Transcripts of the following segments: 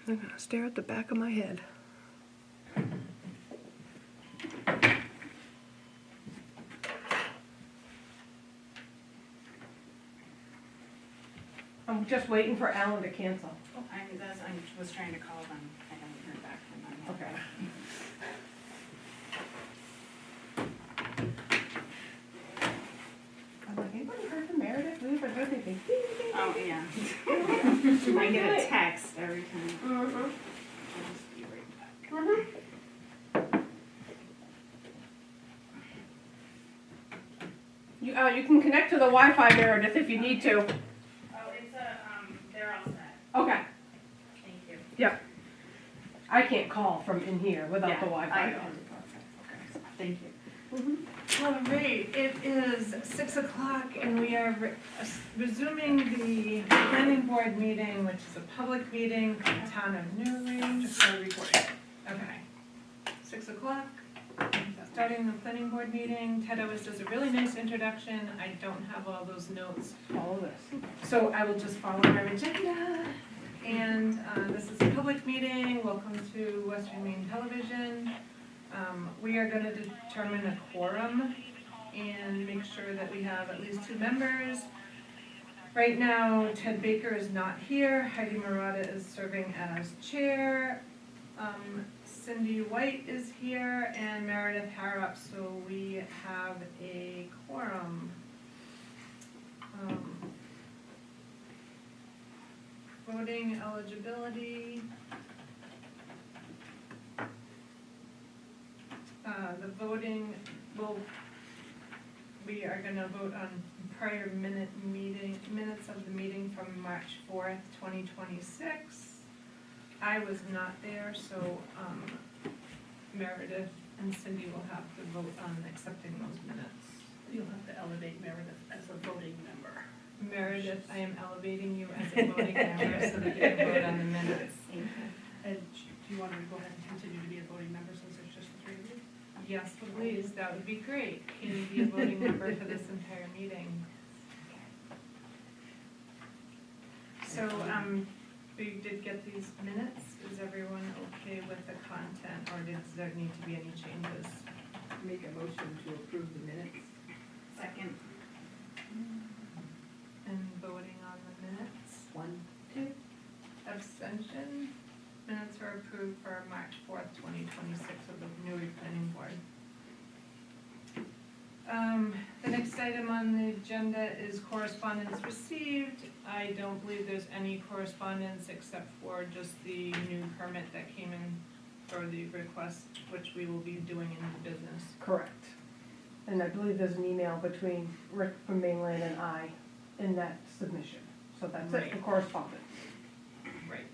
I'm gonna stare at the back of my head. I'm just waiting for Alan to cancel. I was trying to call them, I haven't heard back from them yet. Okay. I'm like, anybody heard from Meredith? We've been thinking, ding, ding, ding. Oh, yeah. I get a text every time. I'll just be right back. You can connect to the Wi-Fi, Meredith, if you need to. Oh, it's they're all set. Okay. Thank you. Yep. I can't call from in here without the Wi-Fi. I know. Okay, thank you. All right, it is 6 o'clock and we are resuming the planning board meeting, which is a public meeting for the town of Newry. Just started recording. Okay. 6 o'clock, starting the planning board meeting. Ted always does a really nice introduction. I don't have all those notes. Follow this. So I will just follow our agenda. And this is a public meeting. Welcome to Western Maine Television. We are going to determine a quorum and make sure that we have at least 2 members. Right now, Ted Baker is not here. Heidi Murata is serving as chair. Cindy White is here and Meredith Harrop, so we have a quorum. Voting eligibility. The voting we are gonna vote on prior minutes of the meeting from March 4th, 2026. I was not there, so, Meredith and Cindy will have to vote on accepting those minutes. You'll have to elevate Meredith as a voting member. Meredith, I am elevating you as a voting member so that you can vote on the minutes. And do you want her to go ahead and continue to be a voting member since there's just the 3 of you? Yes, please, that would be great. Can you be a voting member for this entire meeting? So, we did get these minutes. Is everyone okay with the content, or does there need to be any changes? Make a motion to approve the minutes. Second. And voting on the minutes? 1, 2. Abstention? Minutes are approved for March 4th, 2026 of the Newry Planning Board. The next item on the agenda is correspondence received. I don't believe there's any correspondence except for just the new permit that came in for the request, which we will be doing in the business. Correct. And I believe there's an email between Rick from Mainland and I in that submission. So that's it for correspondence. Right.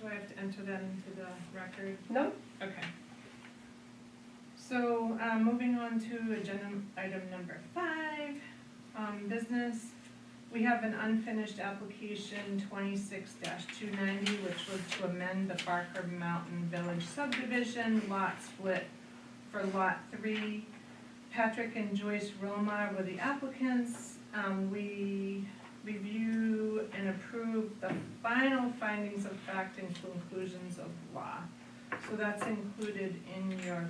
Do I have to enter that into the record? No? Okay. So, moving on to agenda item number 5, business. We have an unfinished application 26-290, which was to amend the Barker Mountain Village subdivision lot split for lot 3. Patrick and Joyce Romar were the applicants. We review and approve the final findings of fact and conclusions of law. So that's included in your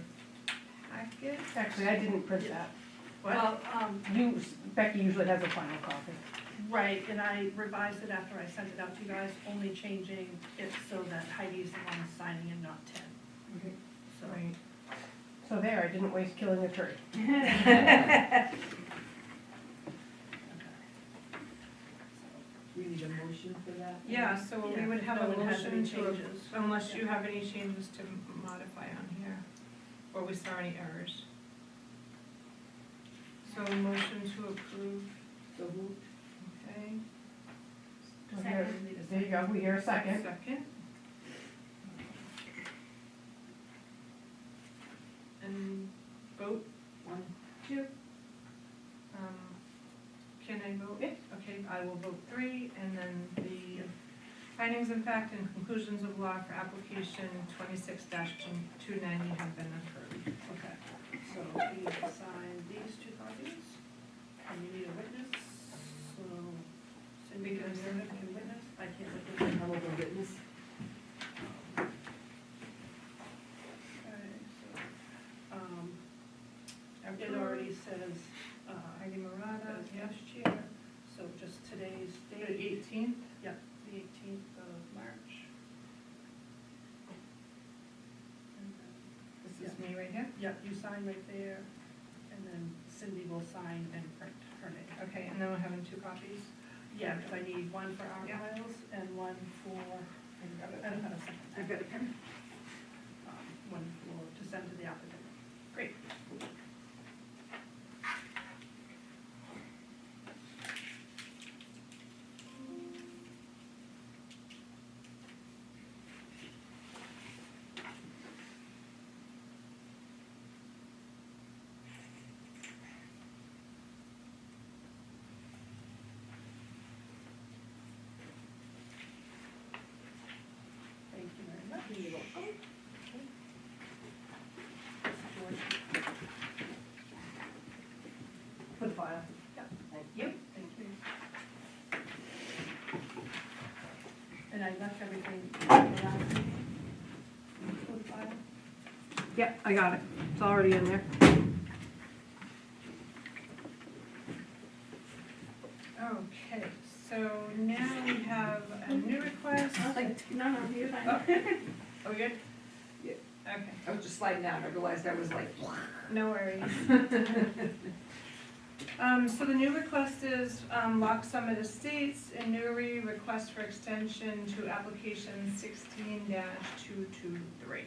packet. Actually, I didn't print that. What? Well, Becky usually has a final copy. right, and I revised it after I sent it out to you guys, only changing it so that Heidi's the one signing and not Ted. Okay. So, Right. So there, I didn't waste killing a tree. we need a motion for that? Yeah, so we would have no a one has any motion to, changes. unless you have any changes to modify on here, or we saw any errors. So motion to approve, So moved. okay. There you go, we hear a second. Second. And vote, 1, 2. Can I vote? Yes. Okay, I will vote 3, and then the findings of fact and conclusions of law for application 26-290 have been approved. okay, so you need to sign these 2 copies, and you need a witness, so It already says, Heidi Murata, as yeah. vice chair, so just today's The date, 18th. yeah, the 18th of March. And then, This is me right here. yeah, you sign right there, and then Cindy will sign and print her name. Okay, and then we're having 2 copies. Yeah, because I need one for our Yeah. files and one for, I don't have a second. I've got a pen. One for, to send to the applicant. Great. Thank you very much. You're welcome. George. For the file. Yeah. Thank you. Thank you. And I left everything around for the file. Yeah, I got it. It's already in there. Okay, so now we have a new request. No, you're fine. Are we good? Yeah. Okay, I was just sliding down, I realized I was like, no worries. So the new request is, Lock Summit Estates in Newry, request for extension to application 16-223.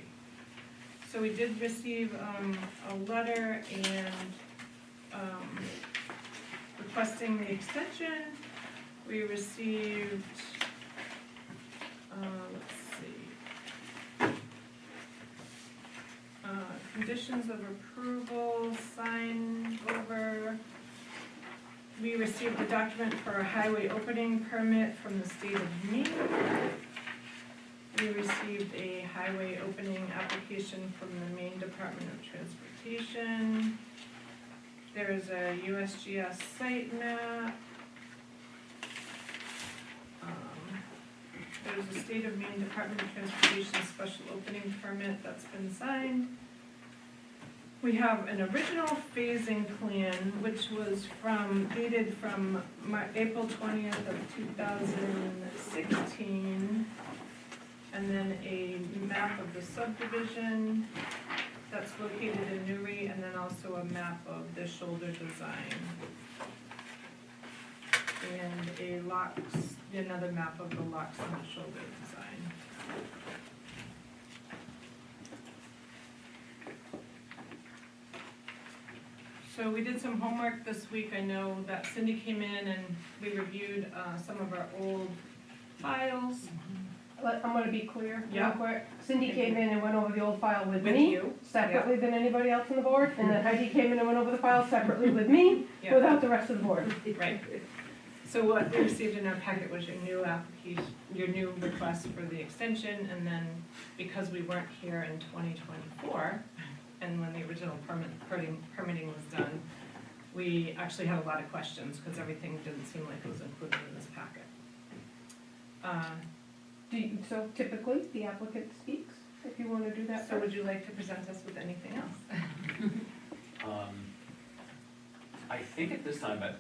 So we did receive, a letter and, requesting the extension. We received, let's see. Conditions of approval, signed over. We received a document for a highway opening permit from the state of Maine. We received a highway opening application from the Maine Department of Transportation. There is a USGS site map. There's a state of Maine Department of Transportation special opening permit that's been signed. We have an original phasing plan, which was dated from April 20th of 2016. And then a map of the subdivision that's located in Newry, and then also a map of the shoulder design. And another map of the locks on the shoulder design. So we did some homework this week. I know that Cindy came in and we reviewed some of our old files. I'm gonna be clear, real Yeah. quick. Cindy came in and went over the old file with With me, you. separately than anybody else on the board, and then Heidi came in and went over the file separately with me, Yeah. without the rest of the board. Right. So what we received in our packet was your new application, your new request for the extension, and then because we weren't here in 2024, and when the original permitting was done, we actually had a lot of questions, because everything didn't seem like it was included in this packet. So typically, the applicant speaks, if you wanna do that So would first. you like to present us with anything else? I think at this time I'd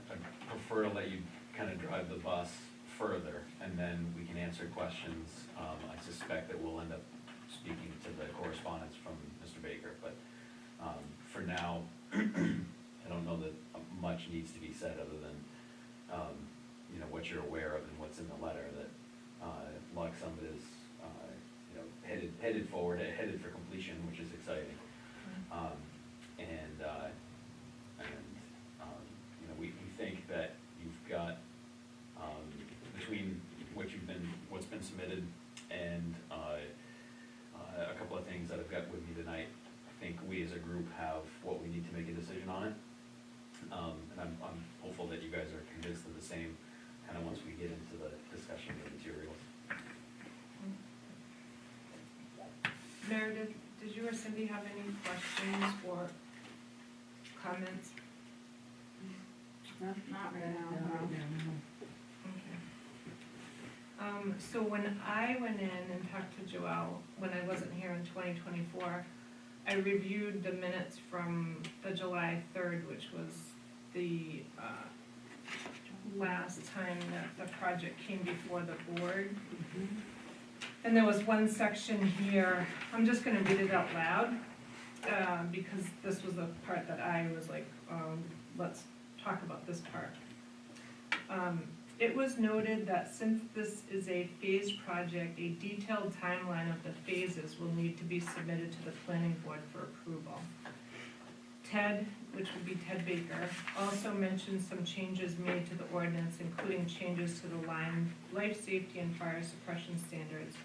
prefer to let you kind of drive the bus further, and then we can answer questions. I suspect that we'll end up speaking to the correspondence from Mr. Baker, but for now, I don't know that much needs to be said other than, what you're aware of and what's in the letter, that Lock Summit is, headed forward, headed for completion, which is exciting. We think that you've got, between what's been submitted and a couple of things that I've got with me tonight, I think we as a group have what we need to make a decision on it. And I'm hopeful that you guys are convinced of the same, kind of once we get into the discussion of the materials. Meredith, did you or Cindy have any questions or comments? Not right now. Okay. So when I went in and talked to Joelle, when I wasn't here in 2024, I reviewed the minutes from the July 3rd, which was the last time that the project came before the board. And there was one section here, I'm just gonna read it out loud, because this was the part that I was like, let's talk about this part. It was noted that since this is a phased project, a detailed timeline of the phases will need to be submitted to the planning board for approval. Ted, which would be Ted Baker, also mentioned some changes made to the ordinance, including changes to the life safety and fire suppression standards,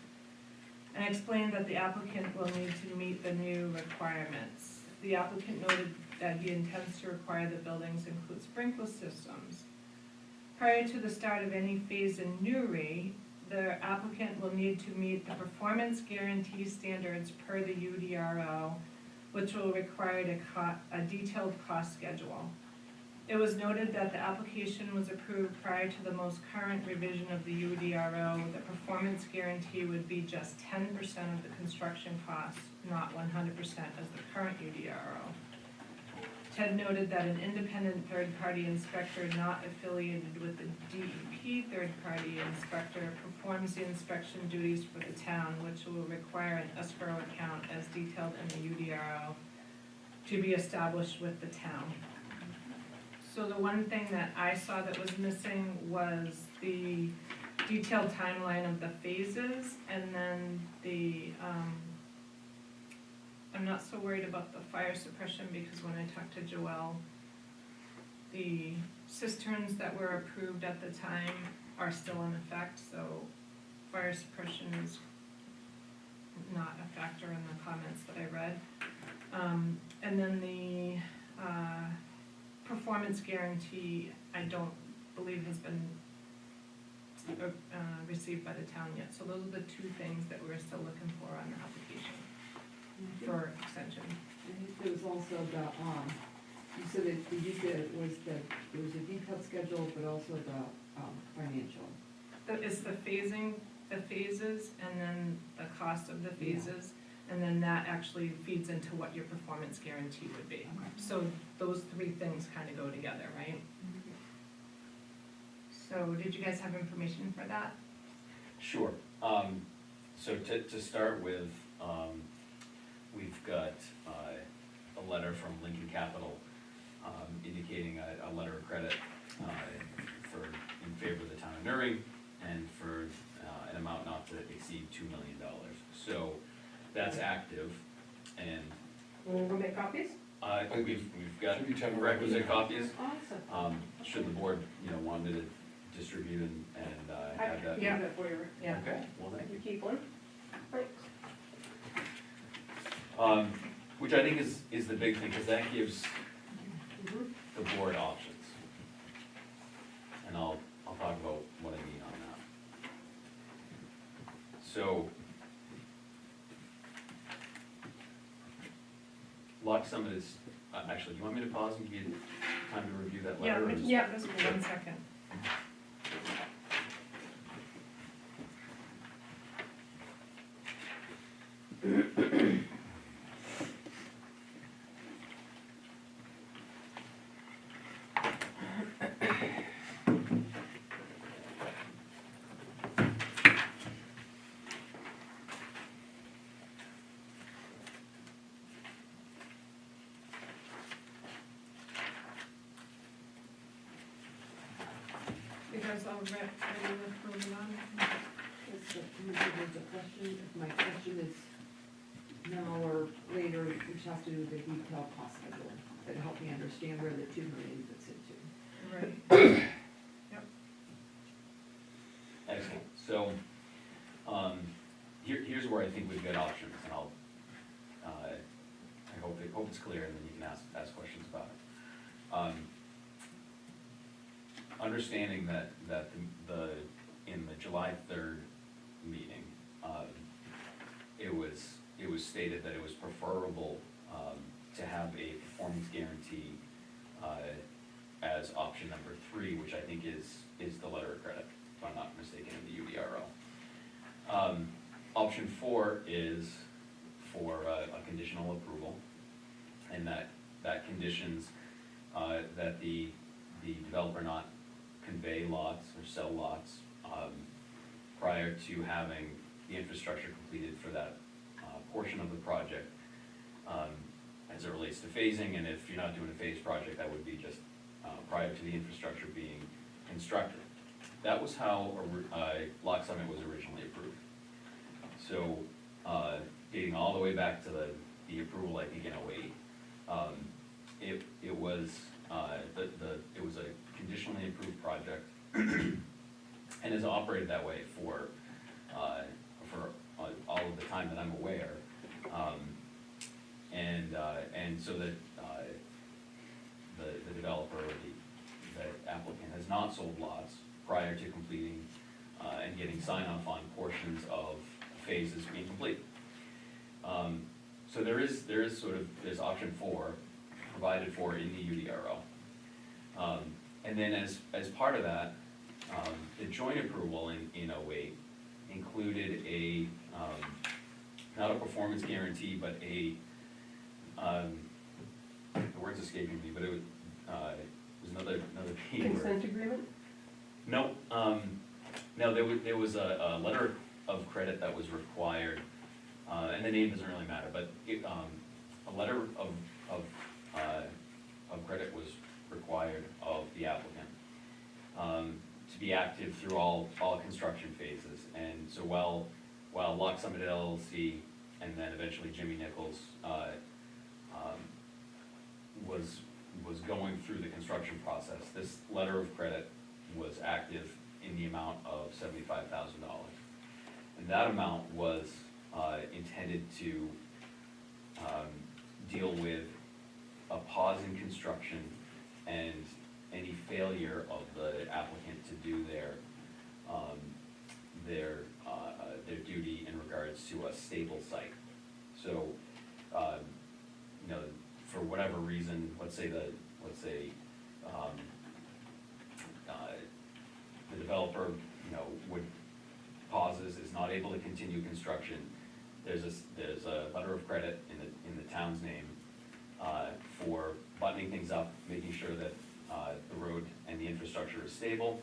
and explained that the applicant will need to meet the new requirements. The applicant noted that he intends to require the buildings include sprinkler systems. Prior to the start of any phase in Newry, the applicant will need to meet the performance guarantee standards per the UDRO, which will require a detailed cost schedule. It was noted that the application was approved prior to the most current revision of the UDRO. The performance guarantee would be just 10% of the construction costs, not 100% as the current UDRO. Ted noted that an independent third-party inspector not affiliated with the DEP third-party inspector performs the inspection duties for the town, which will require an escrow account as detailed in the UDRO to be established with the town. So the one thing that I saw that was missing was the detailed timeline of the phases, and then the, I'm not so worried about the fire suppression, because when I talked to Joelle, the cisterns that were approved at the time are still in effect, so fire suppression is not a factor in the comments that I read. And then the performance guarantee, I don't believe has been received by the town yet. So those are the two things that we're still looking for on the application for extension. I think there was also the, you said that there was a detailed schedule, but also the, financial. It's the phasing, the phases, and then the cost of the phases, and then that actually feeds into what your performance guarantee would be. Okay. So those three things kind of go together, right? So did you guys have information for that? Sure. So to start with, we've got a letter from Lincoln Capital indicating a letter of credit in favor of the town of Newry and for an amount not to exceed $2 million. So that's active, and We'll go make copies? we've got requisite copies. Awesome. Should the board, want me to distribute and have that? Yeah, that for you. Yeah. Okay, well, thank you. You keep one? Thanks. Which I think is the big thing, because that gives the board options. And I'll talk about what I mean on that. So, like some of this, actually, do you want me to pause and give you time to review that Yeah, letter? or is- yeah, just 1 second. You guys all ready to move on? There's a question, if my question is now or later, which has to do with the detailed cost schedule, that help me understand where the $2 million fits into. Right. Excellent. So, here's where I think we've got options, and I hope it's clear, and then you can ask questions about it. Understanding that in the July 3rd meeting, it was stated that it was preferable to have a performance guarantee as option number 3, which I think is the letter of credit, if I'm not mistaken, in the UDRO. Option 4 is for a conditional approval, and that conditions that the developer not convey lots or sell lots prior to having the infrastructure completed for that portion of the project as it relates to phasing, and if you're not doing a phased project, that would be just prior to the infrastructure being constructed. That was how Lock Summit was originally approved. So, dating all the way back to the approval, I think in '08, it was it was a conditionally approved project, and has operated that way for all of the time that I'm aware, and so that the developer or the applicant has not sold lots prior to completing and getting sign-off on portions of phases being complete. So there's option 4 provided for in the UDRO. And then as part of that, the joint approval in '08 included not a performance guarantee, but the word's escaping me, but it was another key word. Consent agreement? No, no, there was a letter of credit that was required, and the name doesn't really matter, but a letter of credit was required of the applicant to be active through all construction phases. And so while Lock Summit LLC and then eventually Jimmy Nichols was going through the construction process, this letter of credit was active in the amount of $75,000. And that amount was intended to deal with a pause in construction and any failure of the applicant to do their duty in regards to a stable site. So, for whatever reason, let's say the developer, pauses, is not able to continue construction. There's a letter of credit in the town's name for buttoning things up, making sure that the road and the infrastructure is stable,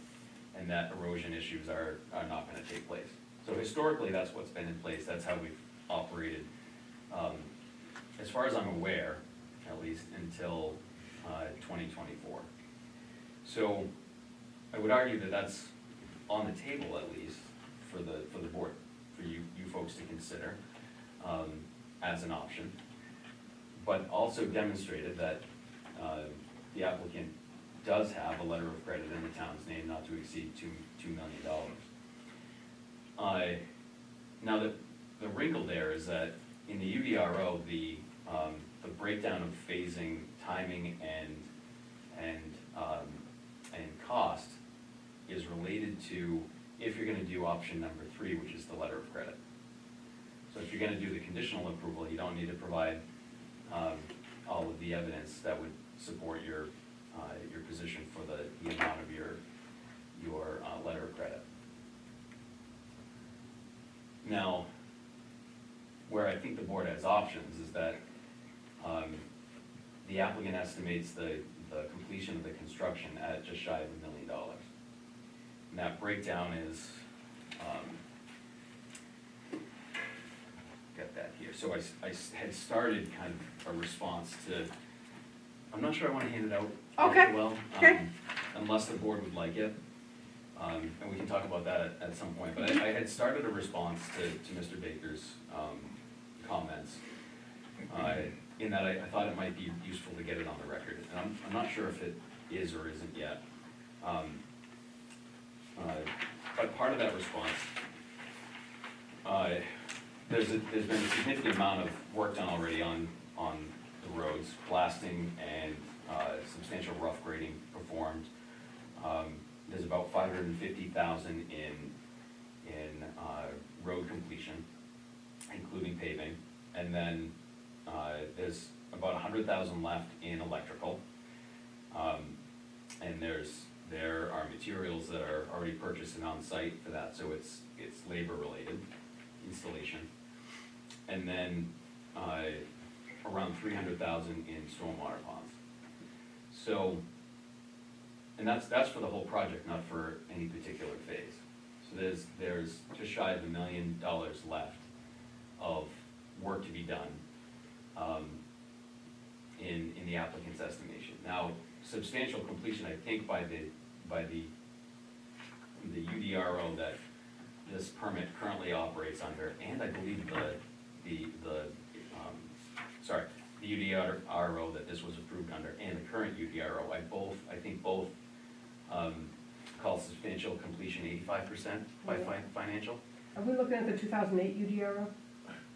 and that erosion issues are not going to take place. So historically, that's what's been in place. That's how we've operated, as far as I'm aware, at least until 2024. So I would argue that that's on the table, at least for the board, for you folks to consider as an option, but also demonstrated that the applicant does have a letter of credit in the town's name not to exceed $2 million. Now the wrinkle there is that in the UDRO, the breakdown of phasing, timing, and cost is related to if you're going to do option number 3, which is the letter of credit. So if you're going to do the conditional approval, you don't need to provide all of the evidence that would support your position for the amount of your letter of credit. Now, where I think the board has options is that the applicant estimates the completion of the construction at just shy of $1 million. And that breakdown is, got that here. So I had started kind of a response to, I'm not sure I want to hand it out Okay. well, Okay. unless the board would like it. And we can talk about that at some point. But I had started a response to Mr. Baker's comments, in that I thought it might be useful to get it on the record. And I'm not sure if it is or isn't yet. But part of that response, there's been a significant amount of work done already on the roads, blasting and substantial rough grading performed. There's about $550,000 in road completion, including paving, and then there's about $100,000 left in electrical. And there are materials that are already purchased and on site for that, so it's labor related installation. And then around 300,000 in stormwater ponds. So, and that's for the whole project, not for any particular phase. So there's just shy of $1 million left of work to be done in the applicant's estimation. Now, substantial completion, I think, by the UDRO that this permit currently operates under, and I believe the UDRO that this was approved under, and the current UDRO, I think both call substantial completion 85% by financial. Are we looking at the 2008 UDRO?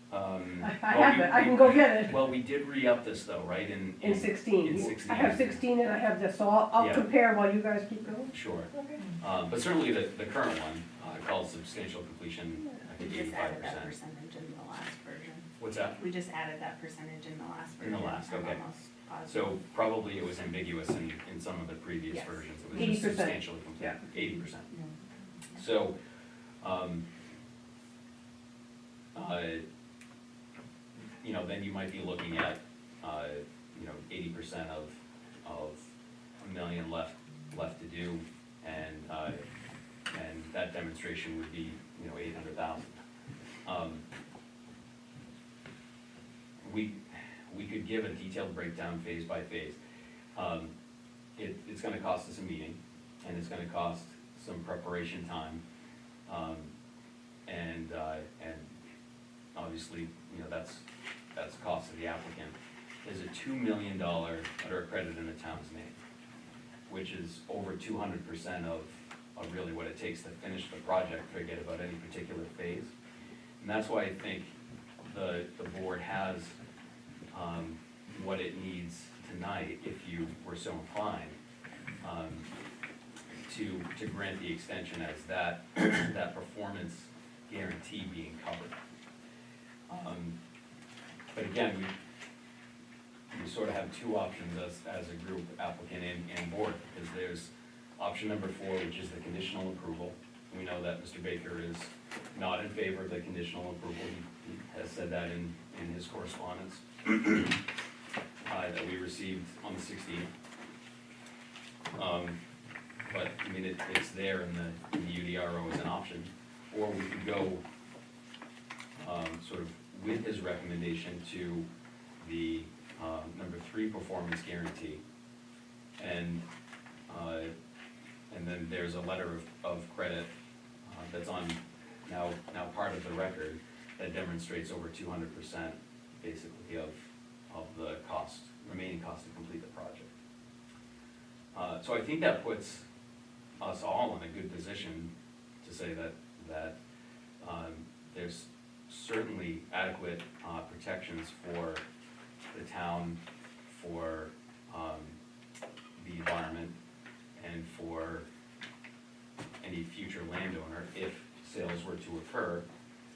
I Well, have it, I can go get it. Well, we did re-up this though, right, In 16. In 16. I have 16 and I have this, so I'll Yeah. compare while you guys keep going. Sure. Okay. But certainly the current one, called substantial completion, I We think just added that 85%. percentage in the last version. What's that? We just added that percentage in the last In version. the last, I'm okay. almost positive. So probably it was ambiguous in some of the previous Yes. versions, it was just 80%. substantially complete, Yeah. 80%. So, you know, then you might be looking at, 80% of $1 million left to do, and that demonstration would be, 800,000. We could give a detailed breakdown phase by phase. It's gonna cost us a meeting, and it's gonna cost some preparation time. And obviously, that's the cost of the applicant. There's a $2 million letter of credit in the town's name, which is over 200% of really what it takes to finish the project, forget about any particular phase. And that's why I think the board has what it needs tonight, if you were so inclined, to grant the extension as that performance guarantee being covered. But again, we sort of have two options as a group, applicant and board, because there's option number 4, which is the conditional approval. We know that Mr. Baker is not in favor of the conditional approval. He has said that in his correspondence that we received on the 16th. But, I mean, it's there in the UDRO as an option. Or we could go sort of with his recommendation to the number 3 performance guarantee. And then there's a letter of credit that's on now part of the record that demonstrates over 200% basically of the remaining cost to complete the project. So I think that puts us all in a good position to say that there's certainly adequate protections for the town, for the environment, and for any future landowner if sales were to occur.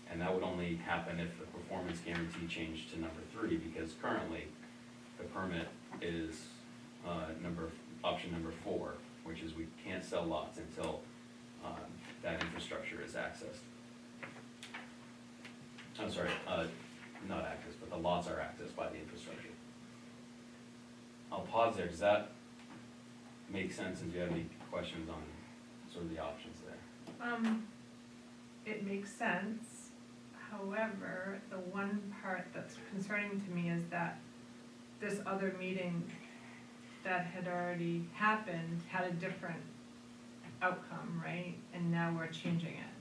And that would only happen if the performance guarantee changed to number 3, because currently the permit is option number 4, which is we can't sell lots until that infrastructure is accessed. I'm sorry, not accessed, but the lots are accessed by the infrastructure. I'll pause there. Does that make sense, and do you have any questions on sort of the options there? It makes sense. However, the one part that's concerning to me is that this other meeting that had already happened had a different outcome, right? And now we're changing it.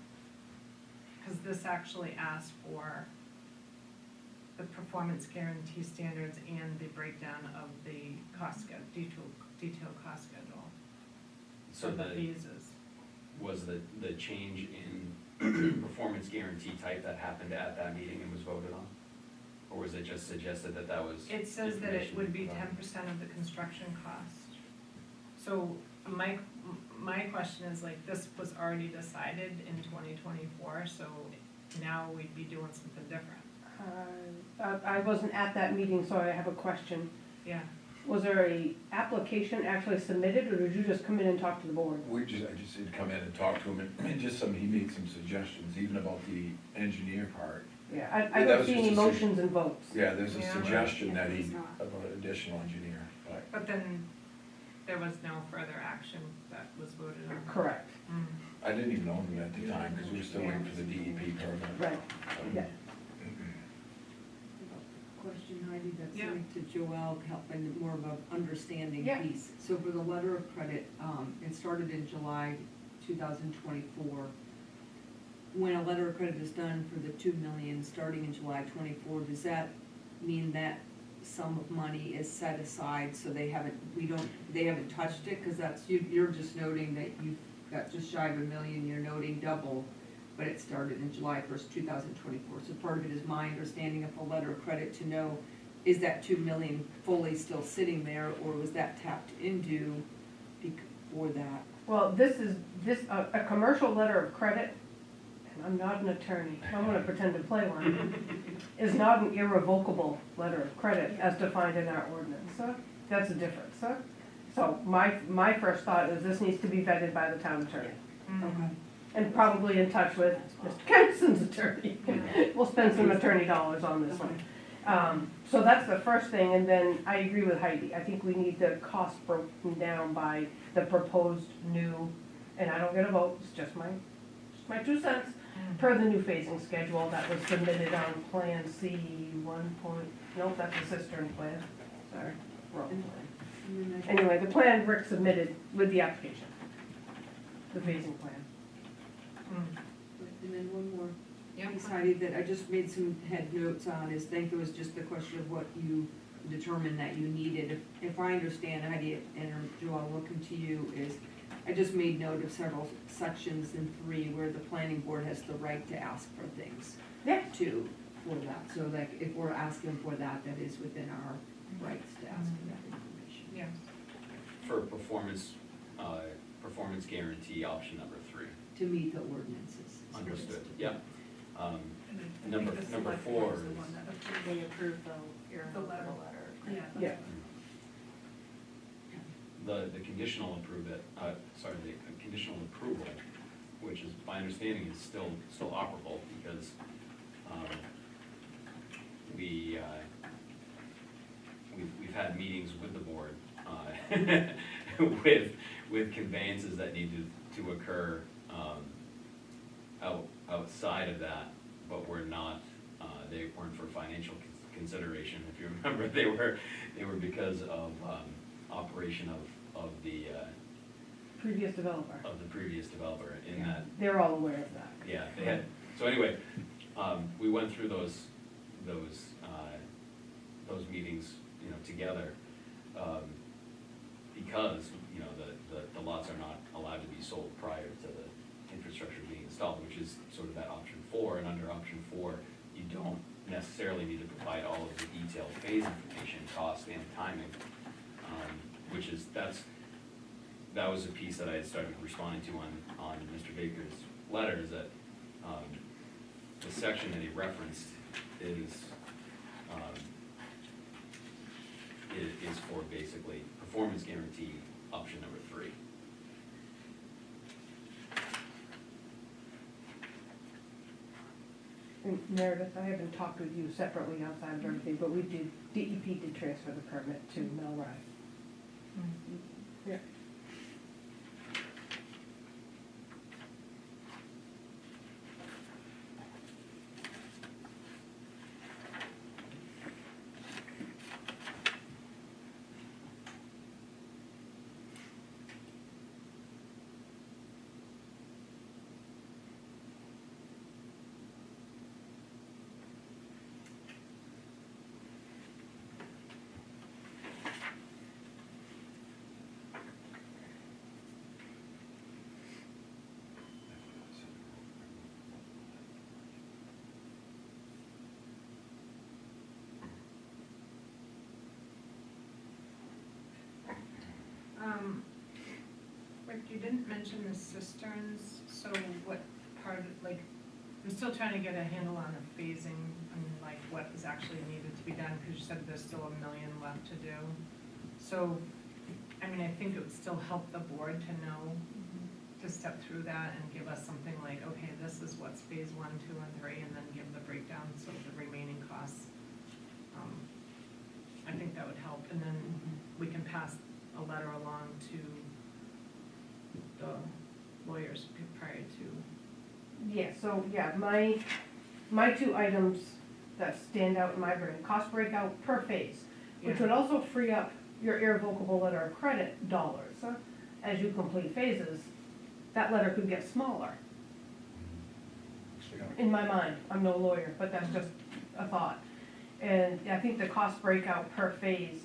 Because this actually asked for the performance guarantee standards and the breakdown of the cost schedule, detailed cost schedule. So For the phases. Was the change in performance guarantee type that happened at that meeting and was voted on? Or was it just suggested that was? It says that it would be information 10% of the construction cost. So my question is, like, this was already decided in 2024, so now we'd be doing something different. I wasn't at that meeting, so I have a question. Yeah. Was there a application actually submitted, or did you just come in and talk to the board? I just did come in and talk to him, and just he made some suggestions, even about the engineer part, Yeah, I that don't was see just any a motions and votes. Yeah, there's a Yeah. suggestion that It's he, not. of an additional engineer, but But then there was no further action that was voted on. Correct. Mm. I didn't even own it at the time, because we were still waiting for the DEP permit. Right, yeah. Question, Heidi, that's Yeah. linked to Joelle, helping more of a understanding Yeah. piece. So for the letter of credit, it started in July 2024. When a letter of credit is done for the 2 million, starting in July 24, does that mean that sum of money is set aside, so they haven't touched it? Cause that's, you're just noting that you've got just shy of $1 million, you're noting double, but it started in July 1st, 2024. So part of it is my understanding of a letter of credit to know, is that 2 million fully still sitting there, or was that tapped into for that? Well, a commercial letter of credit, and I'm not an attorney, I'm gonna pretend to play one, is not an irrevocable letter of credit as defined in our ordinance, so that's a difference, so. So my first thought is this needs to be vetted by the town attorney, Okay. and probably in touch with Mr. Kennison's attorney. We'll spend some attorney dollars on this one. So that's the first thing, and then I agree with Heidi, I think we need the cost broken down by the proposed new, and I don't get a vote, it's just my 2 cents, per the new phasing schedule that was submitted on Plan C 1 point, nope, that's a cistern plan, sorry, wrong plan. And then I- Anyway, the plan Rick submitted with the application, the phasing plan. And then one more Yeah. piece, Heidi, that I just made some head notes on, is, I think it was just the question of what you determined that you needed. If I understand, Heidi and Joelle, looking to you, is, I just made note of several sections in 3 where the planning board has the right to ask for things. Yeah. For that, so like, if we're asking for that, that is within our rights to ask for that information. Yes. For performance guarantee, option number 3. To meet the ordinances. is what it's Understood, to do. yeah. And I think Number- the number select 4 board is the is- one that approved They approved the irrevocable letter. letter. Yeah. Yeah. The conditional the conditional approval, which is, my understanding, is still operable, because, we've had meetings with the board, with conveyances that needed to occur, outside of that, but were not, they weren't for financial consideration, if you remember, they were because of, operation of the Previous developer, previous developer, in that, they're all aware of that. yeah, they had, so anyway, we went through those meetings, together, because, the lots are not allowed to be sold prior to the infrastructure being installed, which is sort of that option 4, and under option 4, you don't necessarily need to provide all of the detailed phase information, cost and timing, that was a piece that I had started responding to on Mr. Baker's letter, is that, the section that he referenced is for basically performance guarantee, option number 3. And Meredith, I haven't talked with you separately outside of everything, but DEP did transfer the permit to Melrose. Yeah. Rick, you didn't mention the cisterns, so what part of, like, I'm still trying to get a handle on the phasing, and like what is actually needed to be done, because you said there's still $1 million left to do. So, I mean, I think it would still help the board to know to step through that and give us something like, okay, this is what's phase 1, 2, and 3, and then give the breakdowns of the remaining costs. I think that would help, and then we can pass a letter along to the lawyers prior to. Yeah, so, yeah, my two items that stand out in my brain, cost breakout per phase, which Yeah. would also free up your irrevocable letter of credit dollars. As you complete phases, that letter could get smaller, Yeah. in my mind. I'm no lawyer, but that's just a thought. And I think the cost breakout per phase,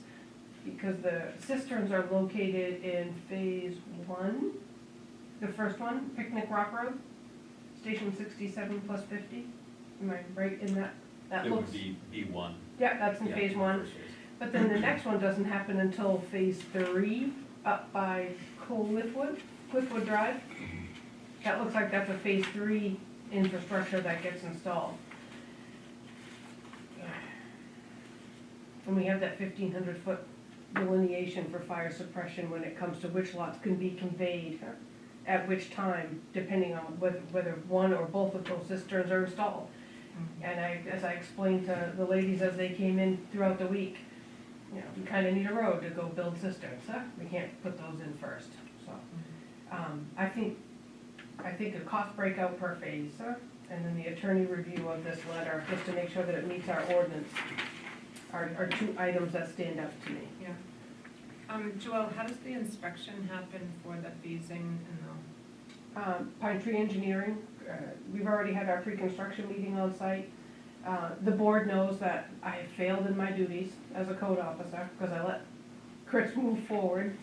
because the cisterns are located in phase 1, the first one, Picnic Rock Road, Station 67 plus 50. Am I right in that? That It looks. would be B1. Yeah, that's in Yeah, phase 1. first phase. But then the next one doesn't happen until phase 3, up by Cliffwood Drive. That looks like that's a phase 3 infrastructure that gets installed. And we have that 1,500-foot delineation for fire suppression when it comes to which lots can be conveyed at which time, depending on whether one or both of those cisterns are installed. And as I explained to the ladies as they came in throughout the week, you know, we kind of need a road to go build cisterns, huh? We can't put those in first, so. I think a cost breakout per phase, and then the attorney review of this letter, just to make sure that it meets our ordinance, are two items that stand out to me. Yeah. Joelle, how does the inspection happen for the phasing and Pine Tree Engineering, we've already had our pre-construction meeting on site. The board knows that I have failed in my duties as a code officer, because I let Chris move forward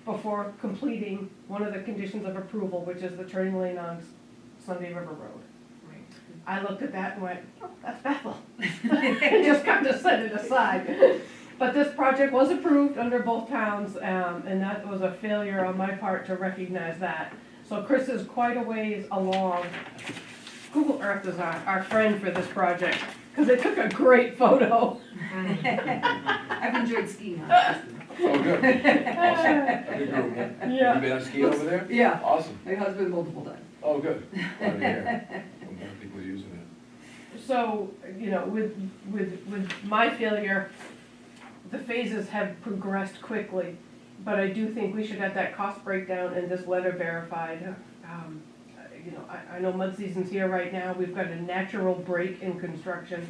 before completing one of the conditions of approval, which is the turning lane on Sunday River Road. I looked at that and went, oh, that's Bethel. And just kind of set it aside. But this project was approved under both towns, and that was a failure on my part to recognize that. So Chris is quite a ways along. Google Earth is our friend for this project, because they took a great photo. I've enjoyed skiing on it. Oh, good. Awesome. That'd be great. Yeah. You been on skiing over there? Yeah, Awesome. my husband multiple times. Oh, good. Glad to hear. A lot of people are using it. So, you know, with my failure, the phases have progressed quickly, but I do think we should have that cost breakdown and this letter verified. You know, I know mud season's here right now, we've got a natural break in construction,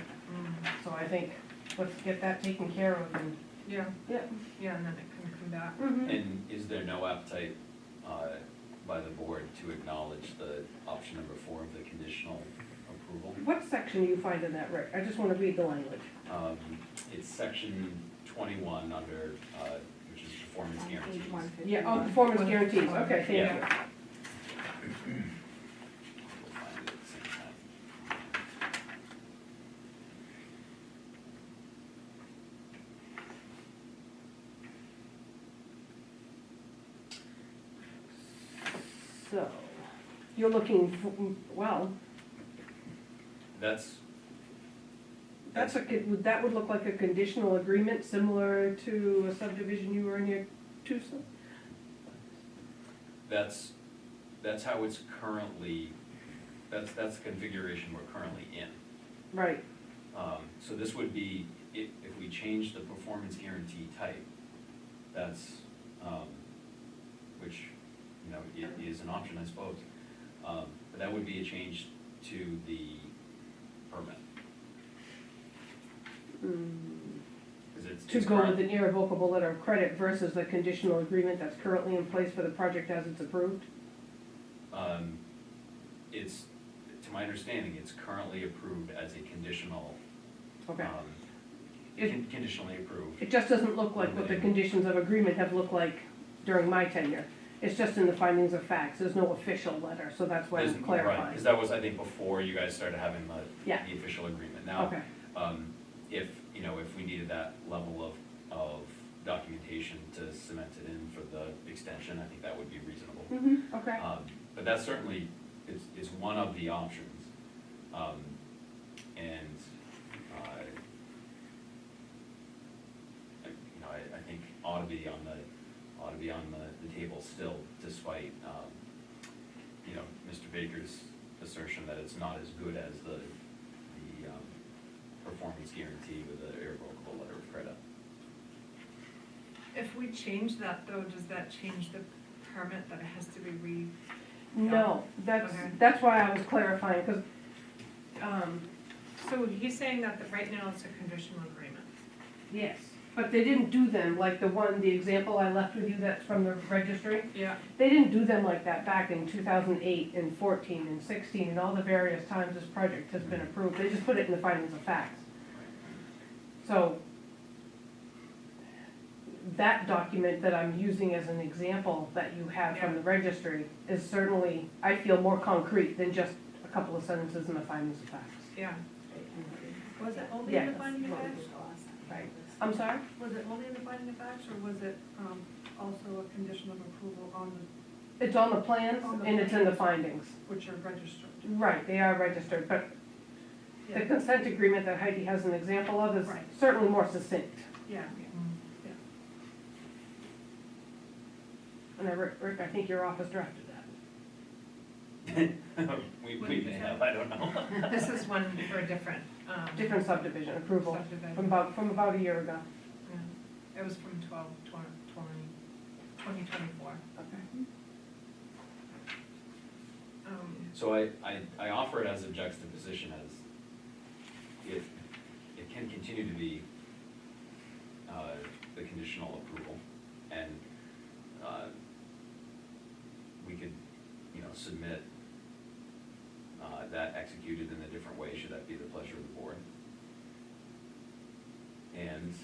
so I think let's get that taken care of and. Yeah, Yeah. yeah, and then it can come back. And is there no appetite by the board to acknowledge the option number 4 of the conditional approval? What section do you find in that, Rick? I just wanna read the language. It's section 21 under, which is performance guarantees. Yeah, oh, performance guarantees, okay, thank you. Yeah. We'll find it at the same time. So, you're looking, well, That's, that would look like a conditional agreement similar to a subdivision you were in here, Tucson? that's how it's currently, that's the configuration we're currently in. Right, So this would be, if we change the performance guarantee type, that's, which, you know, it is an option, I suppose. But that would be a change to the permit. 'Cause to it's go current- with an irrevocable letter of credit versus the conditional agreement that's currently in place for the project as it's approved? It's, to my understanding, it's currently approved as a conditional, Okay. conditionally approved. It just doesn't look like what the conditions of agreement have looked like during my tenure. It's just in the findings of facts, there's no official letter, so that's why I'm Right, clarifying. because that was, I think, before you guys started having Yeah. the official agreement. Now, Okay, if, you know, if we needed that level of documentation to cement it in for the extension, I think that would be reasonable. okay. But that's certainly, is one of the options. And, you know, I think ought to be on the table still, despite, you know, Mr. Baker's assertion that it's not as good as the performance guarantee with the irrevocable letter of credit. If we change that though, does that change the permit that it has to be No, Okay. that's why I was clarifying, because, so he's saying that right now it's a conditional agreement. yes, but they didn't do them like the example I left with you that's from the registry. Yeah. They didn't do them like that back in 2008 and 14 and 16 and all the various times this project has been approved. They just put it in the findings of facts. So that document that I'm using as an example that you have from the registry is certainly, I feel, more concrete than just a couple of sentences in the findings of facts. Yeah. Was it only in the Yeah. finding of facts? Right. I'm sorry? Was it only in the finding of facts, or was it, also a condition of approval on It's on the plans On the and it's in the findings. which are registered? Right, they are registered, but the Yeah, consent agreement that Heidi has an example of is Right. certainly more succinct. yeah. And Rick, I think your office drafted that. We may have, I don't know. This is one for a different, Different subdivision approval subdivision. from about a year ago. Yeah. It was from 2024. Okay. So I offer it as a juxtaposition as it can continue to be the conditional approval, and we could, you know, submit that executed in a different way, should that be the pleasure of the board. And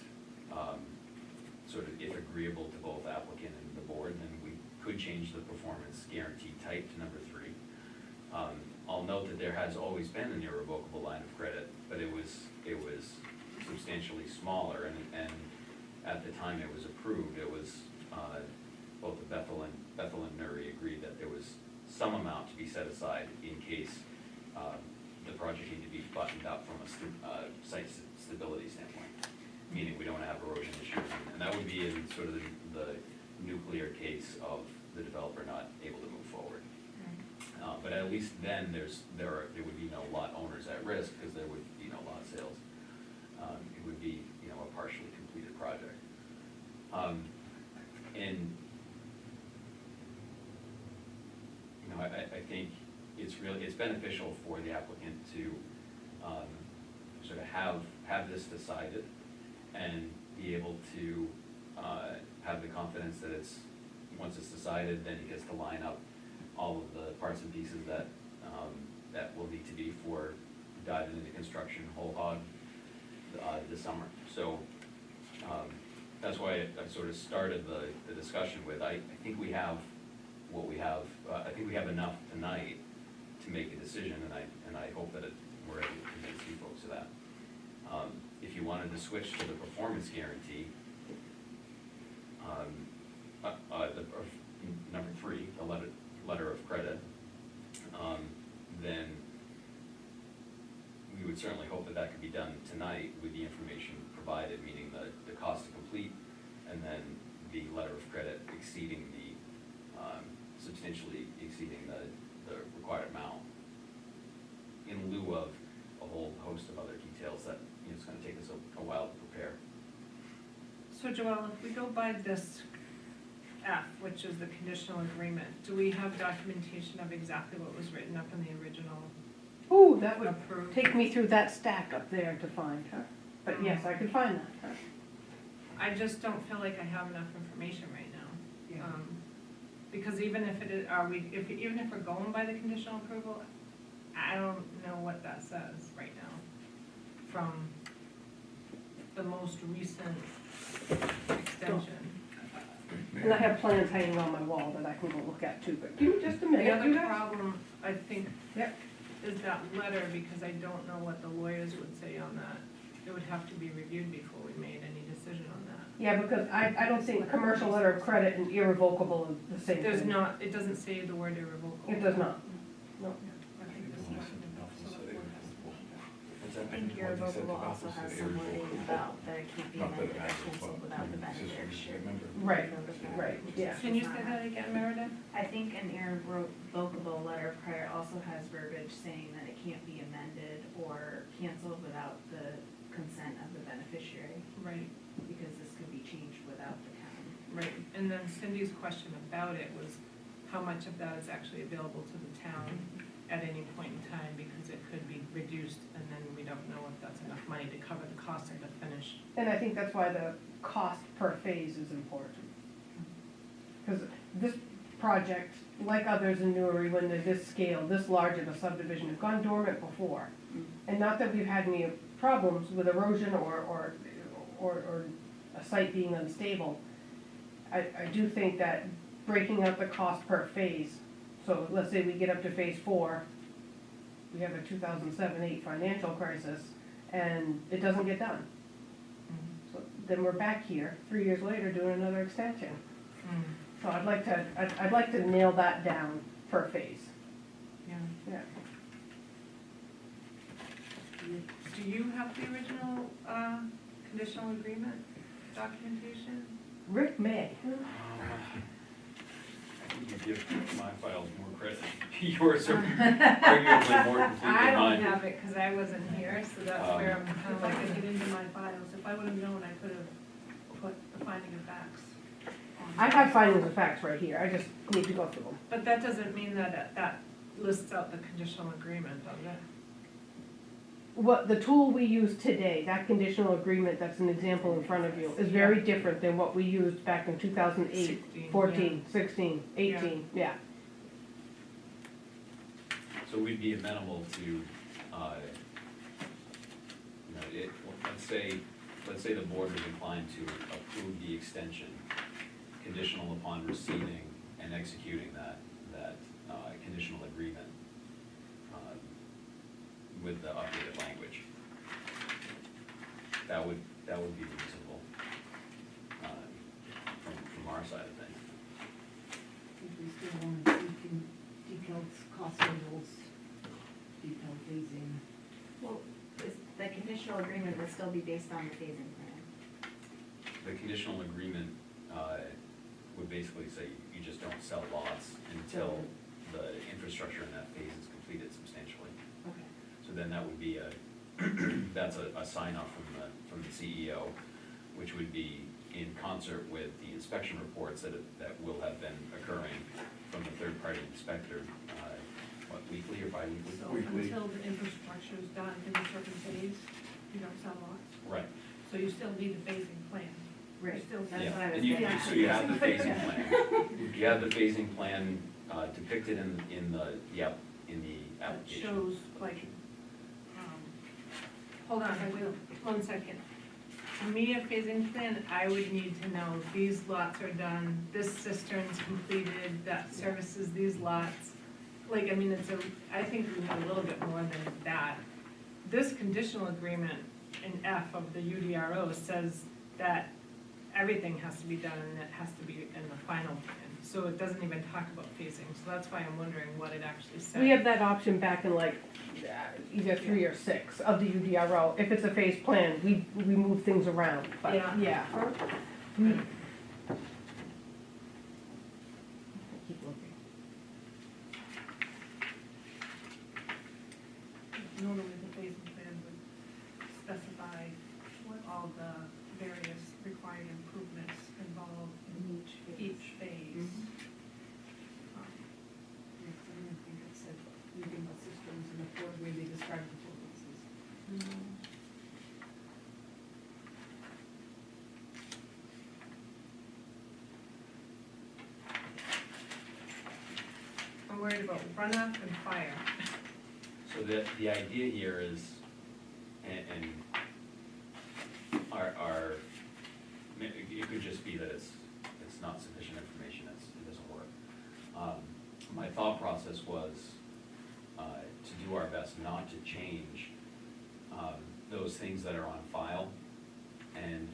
sort of if agreeable to both applicant and the board, then we could change the performance guarantee type to number 3. I'll note that there has always been an irrevocable line of credit, but it was substantially smaller, and at the time it was approved, it was both Bethel and Newry agreed that there was some amount to be set aside in case the project needed to be buttoned up from a site stability standpoint, meaning we don't want to have erosion issues, and that would be in sort of the nuclear case of the developer not able to move forward. But at least then there would be no lot owners at risk, because there would be no lot sales. It would be, you know, a partially completed project. And you know, I think it's beneficial for the applicant to sort of have this decided and be able to have the confidence that once it's decided, then he gets to line up all of the parts and pieces that will need to be for diving into construction whole hog this summer. So that's why I sort of started the discussion with, I think we have what we have. I think we have enough tonight to make a decision, and I hope that we're able to convince you folks of that. If you wanted to switch to the performance guarantee, number 3, the letter of credit, then we would certainly hope that that could be done tonight with the information provided, meaning the cost to complete, and then the letter of credit exceeding substantially exceeding the required amount, in lieu of a whole host of other details that, you know, it's gonna take us a while to prepare. So Joelle, if we go by this F, which is the conditional agreement, do we have documentation of exactly what was written up in the original Ooh, that would approved? take me through that stack up there to find her. But yes, I could find that. I just don't feel like I have enough information right now. Yeah. Because even if it is, even if we're going by the conditional approval, I don't know what that says right now from the most recent extension. And I have plans hanging on my wall that I can go look at too, but give me just a minute. The other you guys. problem, I think, Yep. is that letter, because I don't know what the lawyers would say on that. It would have to be reviewed before we made any decision on that. Yeah, because I don't think commercial letter of credit and irrevocable is the same There's thing. not, it doesn't say the word irrevocable. It does not. No. I think this document, so the board has to. What's I think your revocable also has some wording about that it can't be Not that it amended or matters, canceled but without the it's just beneficiary. remember. Right, notified, right, which yeah. is Can you not say that again, Meredith? I think an irrevocable letter of credit also has verbiage saying that it can't be amended or canceled without the consent of the beneficiary, Right, because this could be changed without the town. right. And then Cindy's question about it was how much of that is actually available to the town at any point in time, because it could be reduced, and then we don't know if that's enough money to cover the cost of the finish. And I think that's why the cost per phase is important. Because this project, like others in Newry, when they're this scale, this large of a subdivision, have gone dormant before. And not that we've had any problems with erosion or a site being unstable. I do think that breaking out the cost per phase, so let's say we get up to phase 4, we have a 2007-8 financial crisis, and it doesn't get done. So then we're back here, 3 years later, doing another extension. So I'd like to nail that down per phase. Yeah. Yeah. Do you have the original, conditional agreement documentation? Rick may. I think you give my files more credit. Yours are arguably more complete I than don't mine. have it, cause I wasn't here, so that's where I'm kinda If I like, could get into my files, if I would've known, I could've put the finding of facts on. I have findings of facts right here, I just need to go through them. but that doesn't mean that that lists out the conditional agreement, does it? What, the tool we use today, that conditional agreement, that's an example in front of you, is very different than what we used back in 2008, 16, 14, 16, 18, yeah. So we'd be amenable to, you know, let's say the board was inclined to approve the extension, conditional upon receiving and executing that conditional agreement with the updated language. That would be reasonable from our side of things. If we still want to see detailed cost schedules, detailed phasing. Well, the conditional agreement would still be based on the phasing plan. The conditional agreement would basically say you just don't sell lots until the infrastructure in that phase is completed substantially. Okay. So then that would be that's a sign off from the CEO, which would be in concert with the inspection reports that will have been occurring from the third-party inspector, weekly or bi-weekly? So Weekly. until the infrastructure is done in a certain phase, you don't sell lots. Right, So you still need a phasing plan. You Right. still That's yeah, what I was and you, getting so at. you have the phasing plan. You have the phasing plan depicted in the That application. shows like, Hold on, I will, 1 second. Immediate phasing plan, I would need to know, these lots are done, this cistern's completed, that services these lots. Like, I mean, I think we need a little bit more than that. This conditional agreement in F of the UDRO says that everything has to be done and it has to be in the final plan. So it doesn't even talk about phasing, so that's why I'm wondering what it actually says. We have that option back in like either 3 or 6 of the UDRO. If it's a phase plan, we move things around, but Yeah. yeah. We- Keep looking. normally the phasing plan would specify what all the various required improvements involved in each phase. Yes, I didn't think it said anything about systems in the fourth way they described the four phases. I'm worried about runoff and fire. So the idea here is, and it could just be that it's not sufficient information, it doesn't work. My thought process was to do our best not to change those things that are on file and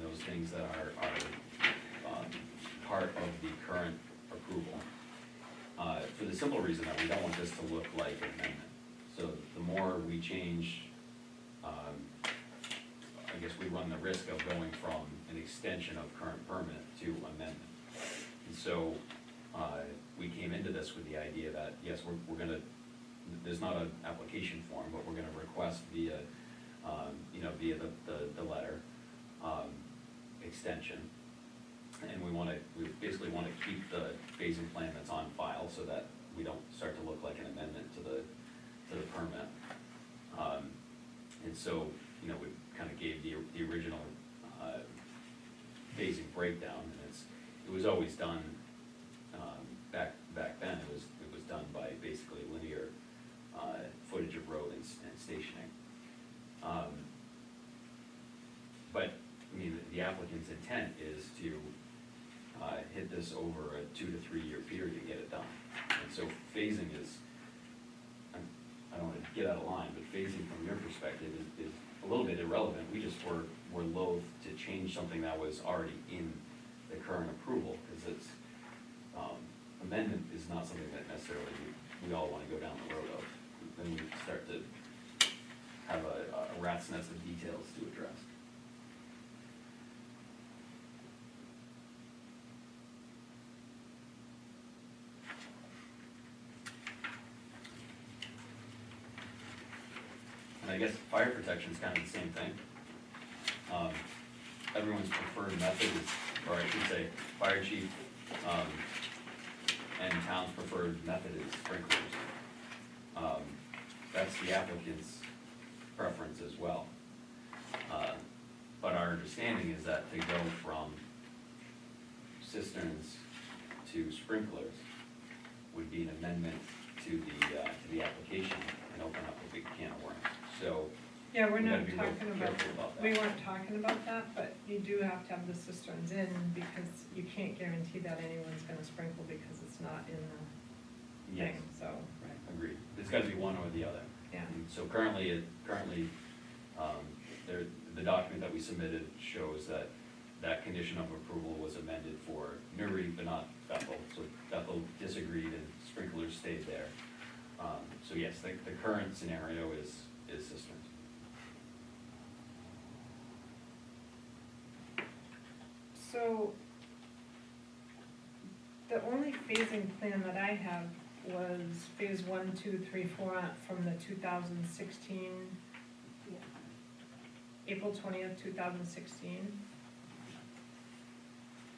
those things that are part of the current approval. For the simple reason that we don't want this to look like an amendment. So the more we change I guess we run the risk of going from an extension of current permit to amendment. And so, we came into this with the idea that, yes, we're gonna, there's not an application form, but we're gonna request via, via the letter, extension. And we basically wanna keep the phasing plan that's on file so that we don't start to look like an amendment to the permit. And so, we kind of gave the original, phasing breakdown, and it was always done, back then, it was done by basically linear, footage of road and stationing. But, the applicant's intent is to, hit this over a 2 to 3 year period and get it done. And so phasing is, I don't wanna get out of line, but phasing from your perspective is a little bit irrelevant. We just were loath to change something that was already in the current approval, because it's, amendment is not something that necessarily we all wanna go down the road of. Then we start to have a rat's nest of details to address. And I guess fire protection is kind of the same thing. Everyone's preferred method is, or I should say, fire chief, and town's preferred method is sprinklers. That's the applicant's preference as well. But our understanding is that to go from cisterns to sprinklers would be an amendment to the application and open up a big can of worms. So, Yeah, we're we gotta not be real talking about, careful about that. we weren't talking about that, but you do have to have the cisterns in, because you can't guarantee that anyone's gonna sprinkle because it's not in the Yes, thing, so, right, agreed. It's gotta be one or the other. yeah. And so currently, the document that we submitted shows that that condition of approval was amended for Newry, but not Bethel. So Bethel disagreed and sprinklers stayed there. So yes, the current scenario is cisterns. So, the only phasing plan that I have was phase 1, 2, 3, 4 from the 2016, April 20th, 2016.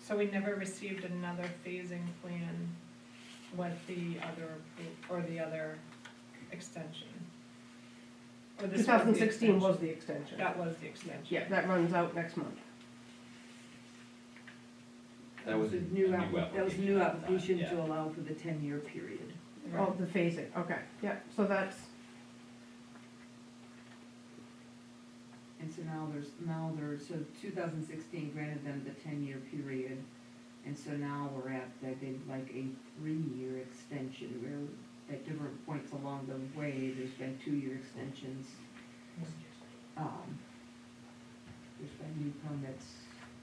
So we never received another phasing plan with the other extension. Or this was the 2016 was extension. the extension. That was the extension. Yeah, that runs out next month. That was a new application. That was a new at the time, application yeah. to allow for the 10-year period. Oh, the phasing, okay, yeah, so that's, And so so 2016 granted them the 10-year period, and so now we're at, they did like a 3-year extension, where at different points along the way, there's been 2-year extensions. There's been new permits,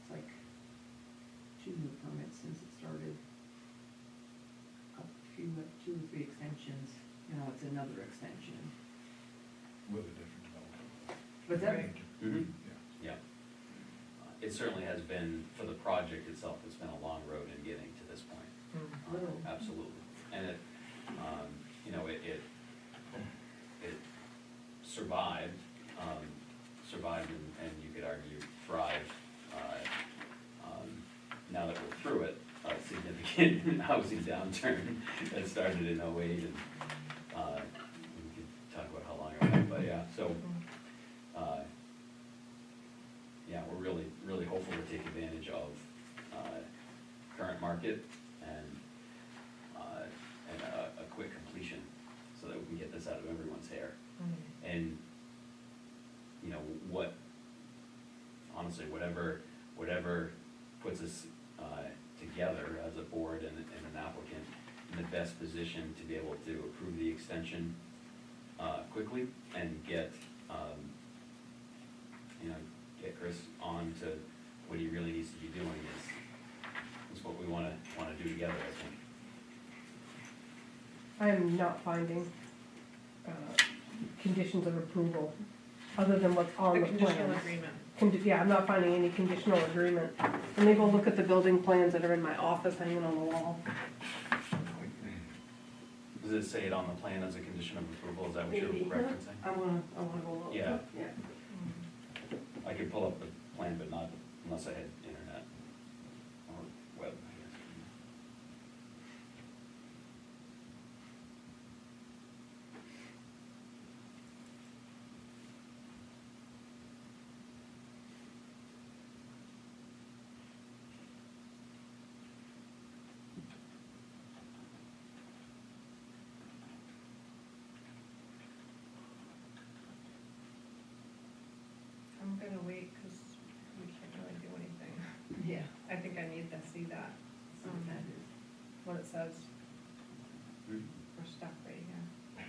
it's like 2 new permits since it started. A few, 2 or 3 extensions, now it's another extension. With a different developer. But that, Right. Mhm. Yeah. Yeah. It certainly has been, for the project itself, it's been a long road in getting to this point. Mm. Absolutely. And it, it survived, and you could argue thrived. Now that we're through it, a significant housing downturn that started in '08, and, we could talk about how long it went, but yeah, so, yeah, we're really hopeful to take advantage of, current market and a quick completion, so that we can get this out of everyone's hair. Mm. And, honestly, whatever puts us, together as a board and an applicant in the best position to be able to approve the extension, quickly and get Chris on to what he really needs to be doing is what we wanna do together, I think. I am not finding, conditions of approval other than what's on The the conditional plan. agreement. Yeah, I'm not finding any conditional agreement. Let me go look at the building plans that are in my office hanging on the wall. Does it say it on the plan as a condition of approval, is that what you're Maybe. referencing? I wanna go look. Yeah. Yeah. I could pull up the plan, but not unless I had internet or web, I guess. I'm gonna wait, cause we can't really do anything. Yeah. I think I need to see that, what it says. Hmm. We're stuck right here.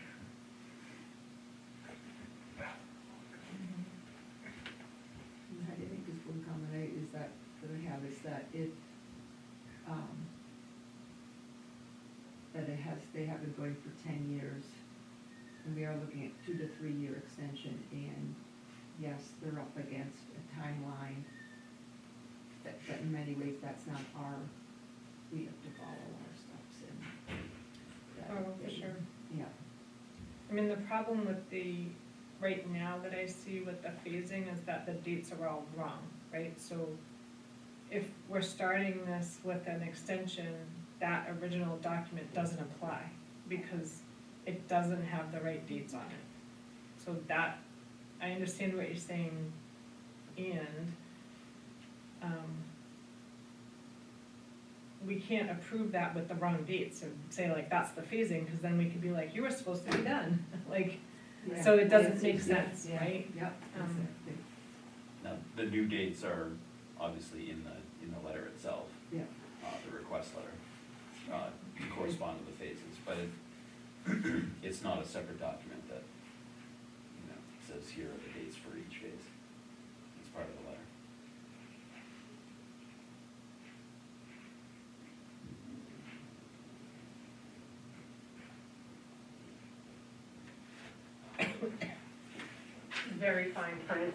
I think just one comment is that I have is that it, that they have been going for 10 years, and we are looking at 2 to 3 year extension, and yes, they're up against a timeline that in many ways, that's not we have to follow our steps and. Oh, for sure. Yeah. I mean, the problem with right now that I see with the phasing is that the dates are all wrong, right? So if we're starting this with an extension, that original document doesn't apply because it doesn't have the right dates on it. So that, I understand what you're saying, and we can't approve that with the wrong dates and say like, that's the phasing, because then we could be like, you were supposed to be done, like, so it doesn't make sense, right? Yep, exactly. Now, the new dates are obviously in the letter itself. Yeah. The request letter, to correspond to the phases, but it's not a separate document that, says here are the dates for each phase. It's part of the letter. Very fine print.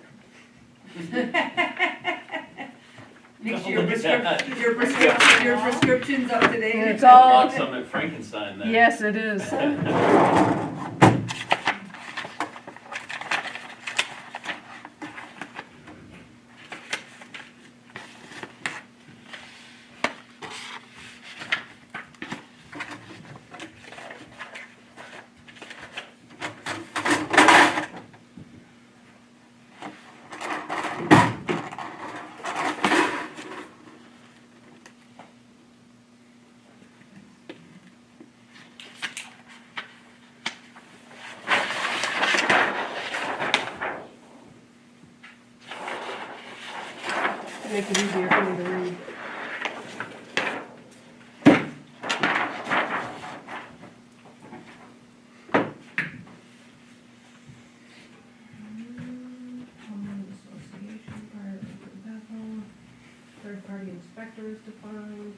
Make sure your prescription's up to date. It's all- Bought some at Frankenstein then. Yes, it is. Make it easier for me to read. Third-party inspector is defined.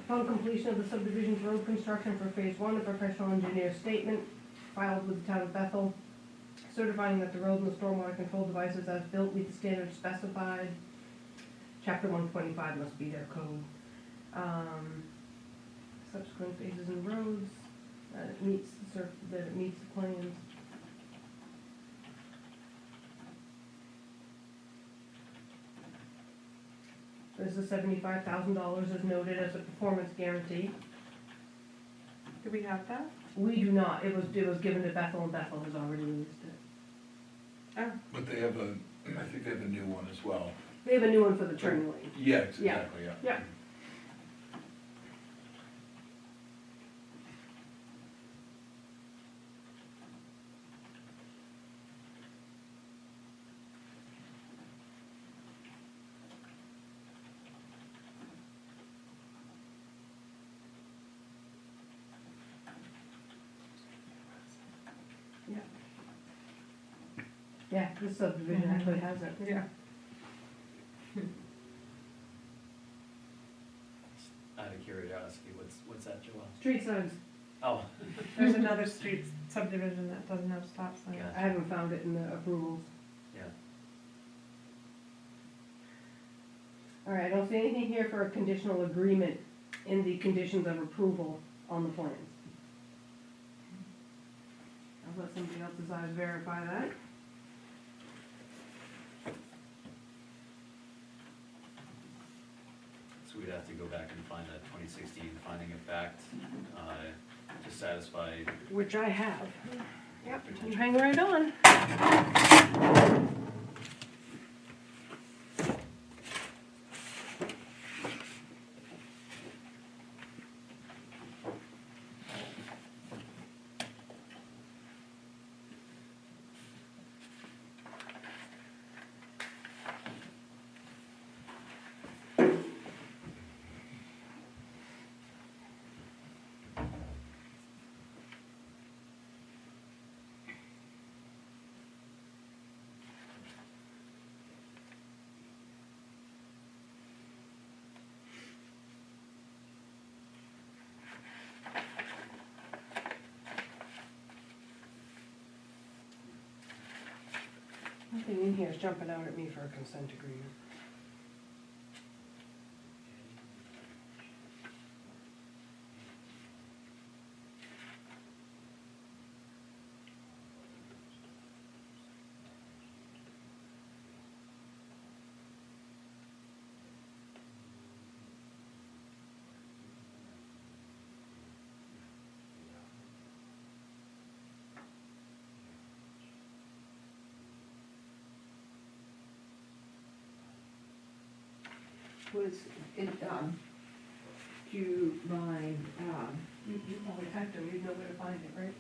Upon completion of the subdivision's road construction for phase 1, a professional engineer statement filed with the town of Bethel, certifying that the road and the stormwater control devices as built meet the standards specified. Chapter 125 must be their code. Subsequent phases and roads, that it meets the plans. There's the $75,000 is noted as a performance guarantee. Do we have that? We do not, it was given to Bethel, and Bethel has already released it. Oh, But they have I think they have a new one as well. They have a new one for the turn lane. Yeah, exactly, yeah. Yeah. Yeah, this subdivision actually has it. yeah. Out of curiosity, what's that, Joelle? Street signs, Oh. There's another street subdivision that doesn't have stop signs. Yeah. I haven't found it in the approvals. All right, I don't see anything here for a conditional agreement in the conditions of approval on the plans. I'll let somebody else's eyes verify that. So we'd have to go back and find that 2016 finding of fact to satisfy. Which I have. Yep, you potential. hang right on. Nothing in here is jumping out at me for a consent agreement. Was, it, do you mind, You probably typed them, you'd know where to find it, right?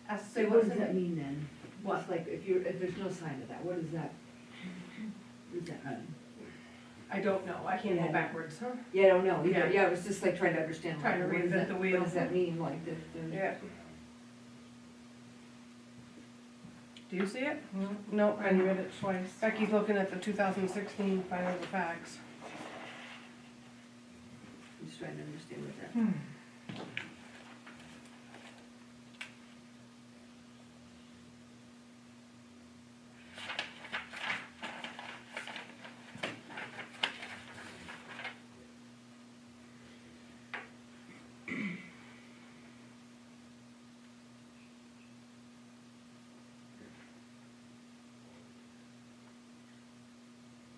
Ask, so what does that mean then? What? It's like, if there's no sign of that, what does that mean? I don't know, I can't go Yeah. backwards, huh? Yeah, I don't know, Yeah. yeah, I was just like trying to understand, like, Trying to what does reinvent that, the wheel. what does that mean, like, Yeah. Do you see it? No, I read it twice. Becky's looking at the 2016 findings of facts. I'm just trying to understand what that.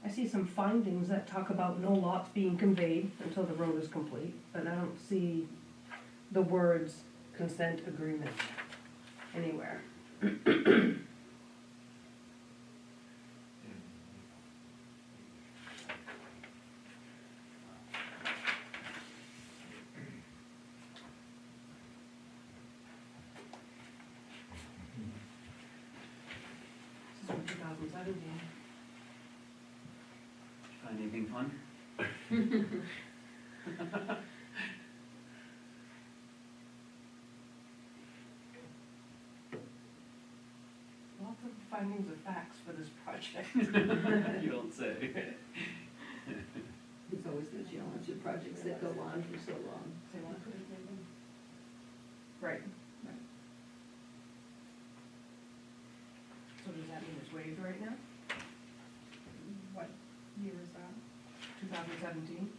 I see some findings that talk about no lots being conveyed until the road is complete, but I don't see the words consent agreement anywhere. This is from 2017. Find anything fun? Lots of findings of facts for this project. You don't say. It's always the challenge of projects that go on for so long. Say what? Right. So does that mean it's waived right now? What year is that? 2017?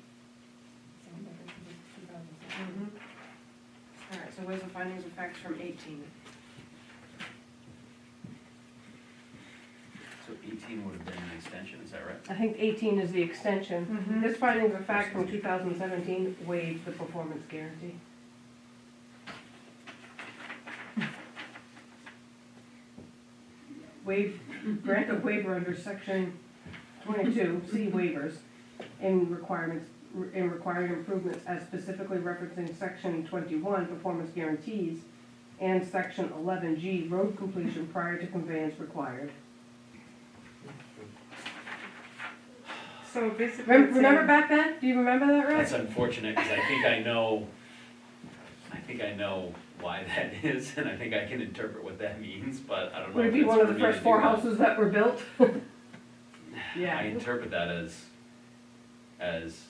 Sounds like it's 2007. Mm-hmm. All right, so where's the findings of facts from 18? So 18 would have been an extension, is that right? I think 18 is the extension. Mhm. This findings of fact from 2017 waived the performance guarantee. Grant of waiver under section 22, see waivers, in requirements, in required improvements as specifically referencing section 21, performance guarantees, and section 11G, road completion prior to conveyance required. So basically, it's Remember saying- back then? Do you remember that, That's Rick? unfortunate, because I think I know why that is, and I think I can interpret what that means, but I don't know. Would it if be it's one of for the me to first do 4 that. houses that were built? I interpret that as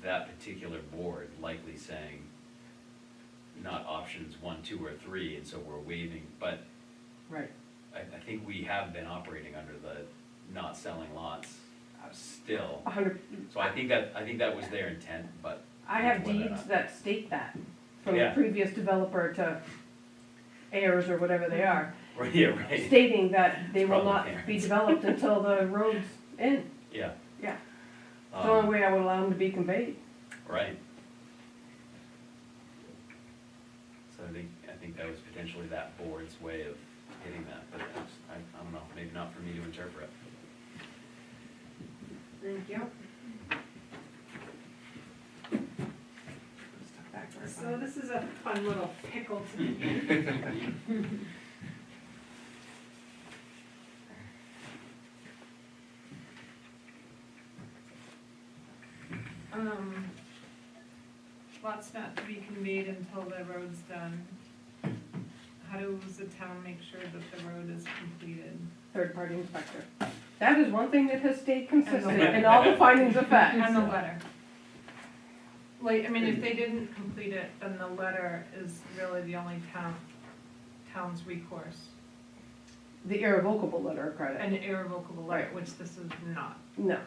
that particular board likely saying not options 1, 2, or 3, and so we're waiving, but Right. I think we have been operating under the not selling lots still. 100, So I think that was their intent, but I have Whether or deeds not- that state that, from the Yeah. previous developer to heirs or whatever they are, yeah, right, stating that they It's will probably not be parents. developed until the road's in. yeah. Yeah. It's the only Um, way I would allow them to be conveyed. Right. So I think that was potentially that board's way of hitting that, but I don't know, maybe not for me to interpret. Thank you. So this is a fun little pickle to be in. Lots not to be conveyed until the road's done. How does the town make sure that the road is completed? Third-party inspector. That is one thing that has stayed consistent letter. in all the findings of fact. And the letter. Like, I mean, if they didn't complete it, then the letter is really the only town's recourse. The irrevocable letter of credit. An irrevocable letter, Right. which this is not. No,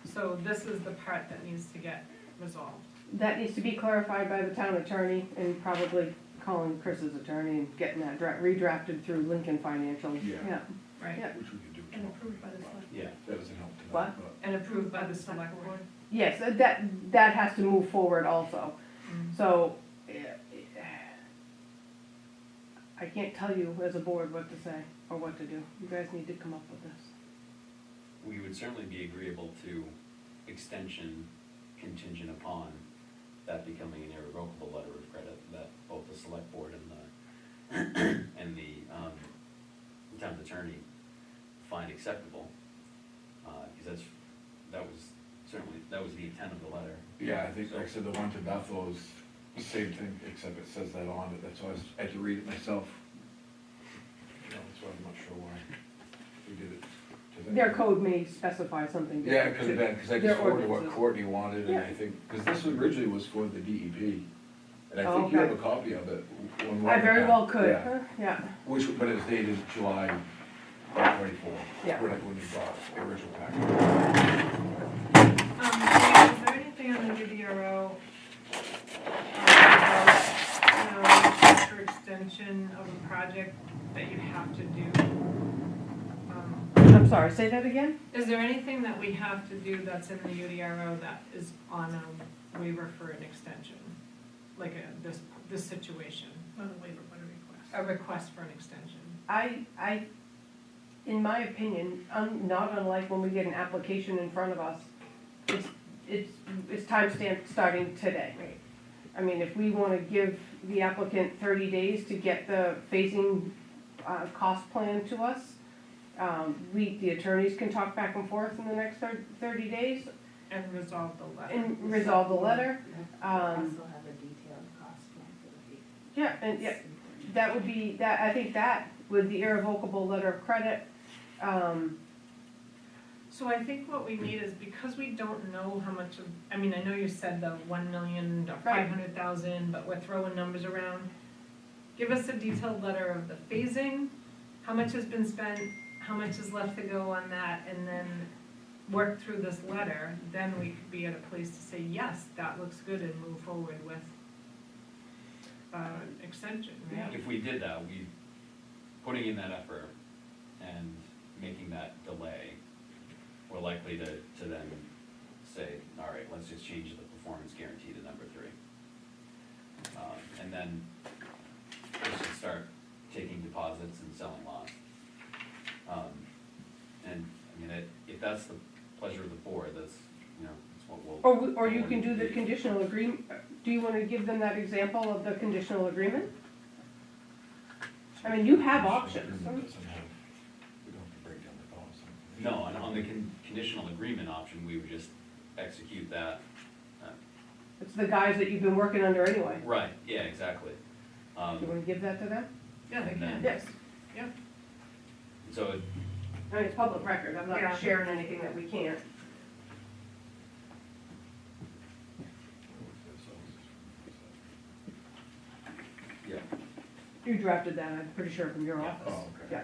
So this is the part that needs to get resolved. that needs to be clarified by the town attorney and probably calling Chris's attorney and getting that redrafted through Lincoln Financial. Yeah. Right. Yeah. Which we could do. And approved by the select. Yeah. That doesn't help tonight, What? but. And approved by the select board. Yes, that has to move forward also. So, I can't tell you as a board what to say or what to do. You guys need to come up with this. We would certainly be agreeable to extension contingent upon that becoming an irrevocable letter of credit that both the select board and the town's attorney find acceptable. Because that was the intent of the letter. Yeah, I think, like I said, the one to Bethel is the same thing, except it says that on it, that's why I had to read it myself. You know, that's why I'm not sure why we did it. to them. Their code may specify something Yeah, different. it could have been, because I Their just forwarded what ordinances. Courtney wanted, and Yeah. I think, because this originally was for the DEP. And I Oh, think you have okay. a copy of it. I very well could, Yeah. huh? Yeah. Which, but it's dated July 24. Yeah. When you brought the original packet. Is there anything on the UDRO about, future extension of a project that you have to do? I'm sorry, say that again? Is there anything that we have to do that's in the UDRO that is on a waiver for an extension? Like this situation, Not a waiver, but a request. a request for an extension? I, in my opinion, not unlike when we get an application in front of us, it's timestamped starting today. Right. I mean, if we wanna give the applicant 30 days to get the phasing, cost plan to us, the attorneys can talk back and forth in the next 30 days And resolve the letter. and resolve the letter. Also have a detailed cost plan for the fee. Yeah, and yeah, that would be, I think that with the irrevocable letter of credit, So I think what we need is, because we don't know how much of, I mean, I know you said the 1 million or Right. 500,000, but we're throwing numbers around. Give us a detailed letter of the phasing, how much has been spent, how much is left to go on that, and then work through this letter, then we could be at a place to say, yes, that looks good, and move forward with extension, right? If we did that, putting in that effort and making that delay, we're likely to then say, all right, let's just change the performance guarantee to number 3. And then we should start taking deposits and selling lots. And, I mean, if that's the pleasure of the board, that's what we'll. or you can do the conditional agreement. Do you wanna give them that example of the conditional agreement? I mean, you have options. Agreement doesn't have, we don't have to break down the policy. No, and on the conditional agreement option, we would just execute that. It's the guys that you've been working under anyway. Right, yeah, exactly. Do you wanna give that to them? Yeah, they And can. then- Yes. So, I mean, it's public record, I'm Yeah. not sharing anything that we can't. yeah, You drafted that, I'm pretty sure, from your Yeah. office. Oh, okay. Yeah.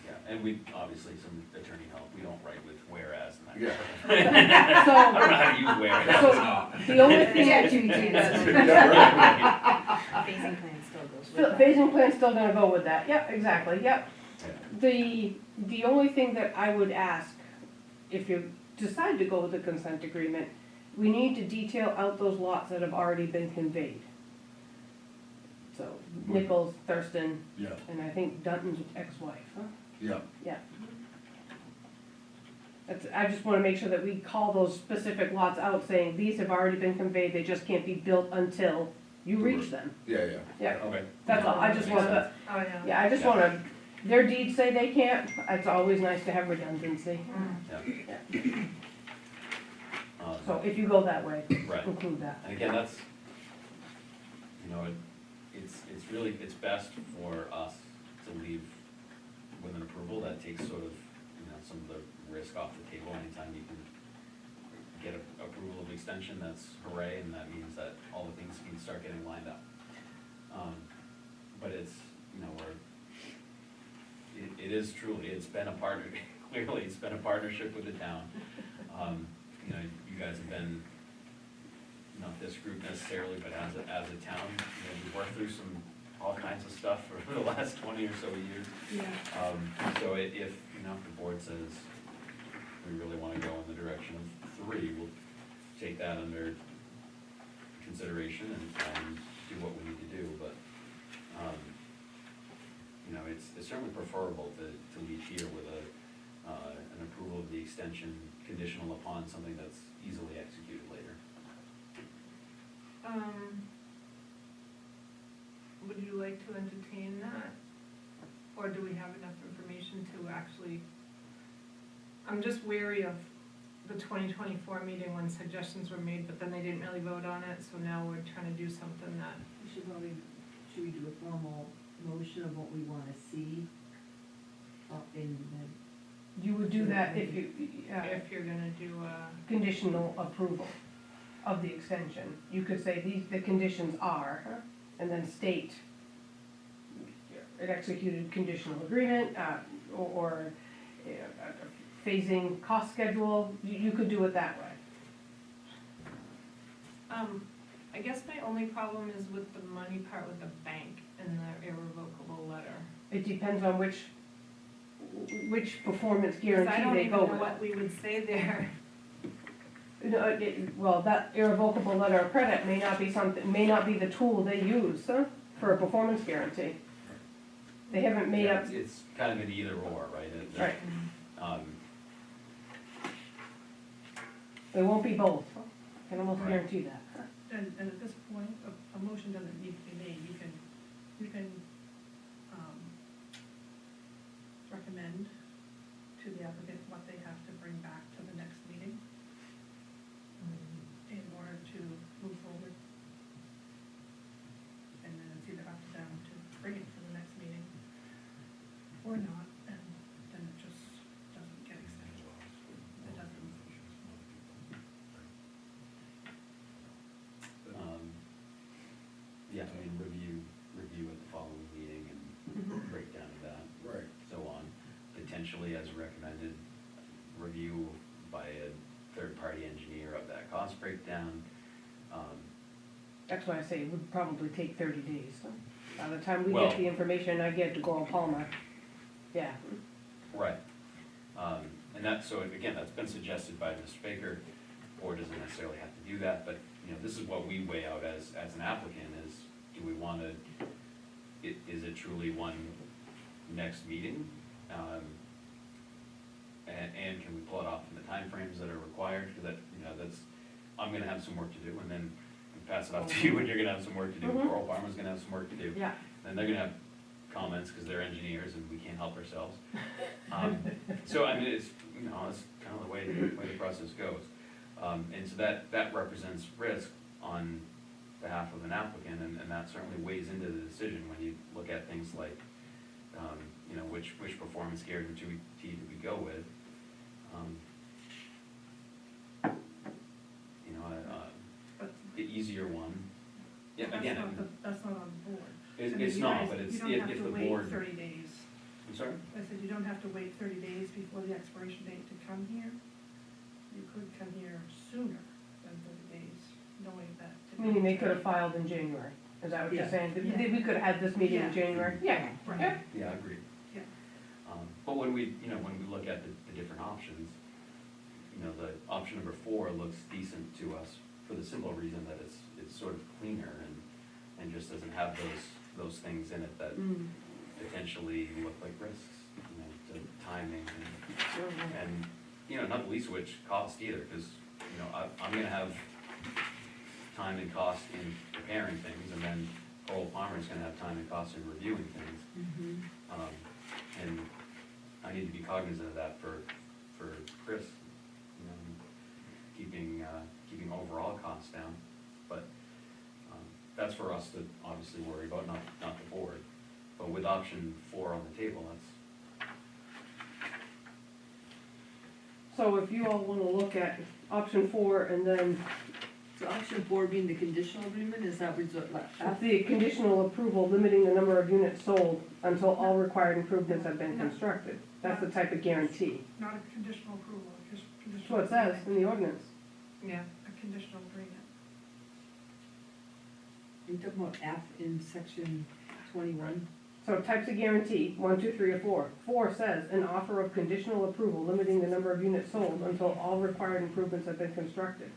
yeah. and we, obviously, some attorney help, we don't write with whereas and that. Yeah. I don't know how to use whereas. So, the only thing. Phasing plan still goes with that. Phasing plan's still gonna go with that, yep, exactly, yep. Yeah. The only thing that I would ask, if you decide to go with the consent agreement, we need to detail out those lots that have already been conveyed. So Nichols, Thurston, Yeah, and I think Dunton's ex-wife, huh? yeah. Yeah. I just wanna make sure that we call those specific lots out saying, these have already been conveyed, they just can't be built until you reach them. Yeah, yeah. Yeah, Okay. that's all, I just Makes wanna, Oh, yeah. yeah, I just Yeah. wanna, their deeds say they can't, it's always nice to have redundancy. Yeah. So if you go that way, Right. include that. And again, that's, you know, it's really, it's best for us to leave with an approval that takes sort of, you know, some of the risk off the table. Anytime you can get a approval of extension, that's hooray, and that means that all the things can start getting lined up. But it's, you know, it is truly, it's been a partner, clearly, it's been a partnership with the town. You know, you guys have been, not this group necessarily, but as a town, you know, we've worked through all kinds of stuff for the last 20 or so years. Yeah. So if, you know, if the board says we really wanna go in the direction of 3, we'll take that under consideration and do what we need to do, but, you know, it's certainly preferable to leave here with an approval of the extension conditional upon something that's easily executed later. Would you like to entertain that? Or do we have enough information to actually, I'm just wary of the 2024 meeting when suggestions were made, but then they didn't really vote on it, so now we're trying to do something that, Should we do a formal motion of what we wanna see up in You would do that if you, if you're gonna do conditional approval of the extension. You could say the conditions are, and then state an executed conditional agreement, or a phasing cost schedule. You could do it that way. I guess my only problem is with the money part with the bank and the irrevocable letter. It depends on which performance 'Cause guarantee I don't they even go know with. what we would say there. No, well, that irrevocable letter of credit may not be the tool they use for a performance guarantee. They haven't made Yeah, up, it's kind of an either or, right? right, Um, they won't be both, I can almost Right. guarantee that. And at this point, a motion doesn't need to be made, you can recommend to the applicant what they have to bring back to the next meeting in order to move forward. And then it's either up to them to bring it to the next meeting or not, and then it just doesn't get extended. It doesn't. Yeah, I mean, review at the following meeting and breakdown of that, Right. so on. Potentially as recommended, review by a third-party engineer of that cost breakdown. That's why I say it would probably take 30 days. By the time we Well- get the information I get to Goral Palmer, yeah. Right. And that, so again, that's been suggested by Mr. Baker. Board doesn't necessarily have to do that, but, you know, this is what we weigh out as an applicant is, do we wanna, is it truly one next meeting? And can we pull it off in the timeframes that are required? Cause that, you know, I'm gonna have some work to do, and then we pass it off to you, and you're gonna have some work to do. Mhm. Coral Farmer's gonna have some work to do. Yeah. Then they're gonna have comments, cause they're engineers and we can't help ourselves. So, I mean, it's, you know, it's kind of the way the process goes. And so that represents risk on behalf of an applicant, and that certainly weighs into the decision when you look at things like, you know, which performance guarantee do we go with? You know, But the easier one, yeah, that's again, not that's not on the board. I mean, it's you not, guys- but it's, you don't have if to the wait board, 30 days. I'm sorry? I said you don't have to wait 30 days before the expiration date to come here. You could come here sooner than 30 days, knowing that. Meaning they could have filed in January, is that what you're Yeah. saying? Yeah. We could have had this meeting in Yeah. January? Yeah. Right. Yeah. Yeah, I agree. Yeah. But when we, you know, when we look at the different options, you know, the option number 4 looks decent to us for the simple reason that it's sort of cleaner and just doesn't have those things in it that potentially look like risks, you know, to timing and, you know, not the least of which cost either, because, you know, I'm gonna have time and cost in preparing things, and then Earl Palmer's gonna have time and cost in reviewing things. And I need to be cognizant of that for Chris, you know, keeping overall costs down. But that's for us to obviously worry about, not the board. But with option 4 on the table, that's, So if you all wanna look at option 4 and then So option 4 being the conditional agreement, is that result, the conditional approval limiting the number of units sold until all required improvements have been constructed. That's the type of guarantee. Not a conditional approval, just That's conditional. what it says agreement. in the ordinance. Yeah. A conditional agreement. you talking about F in section 21? So types of guarantee, 1, 2, 3, or 4. 4 says, an offer of conditional approval limiting the number of units sold until all required improvements have been constructed.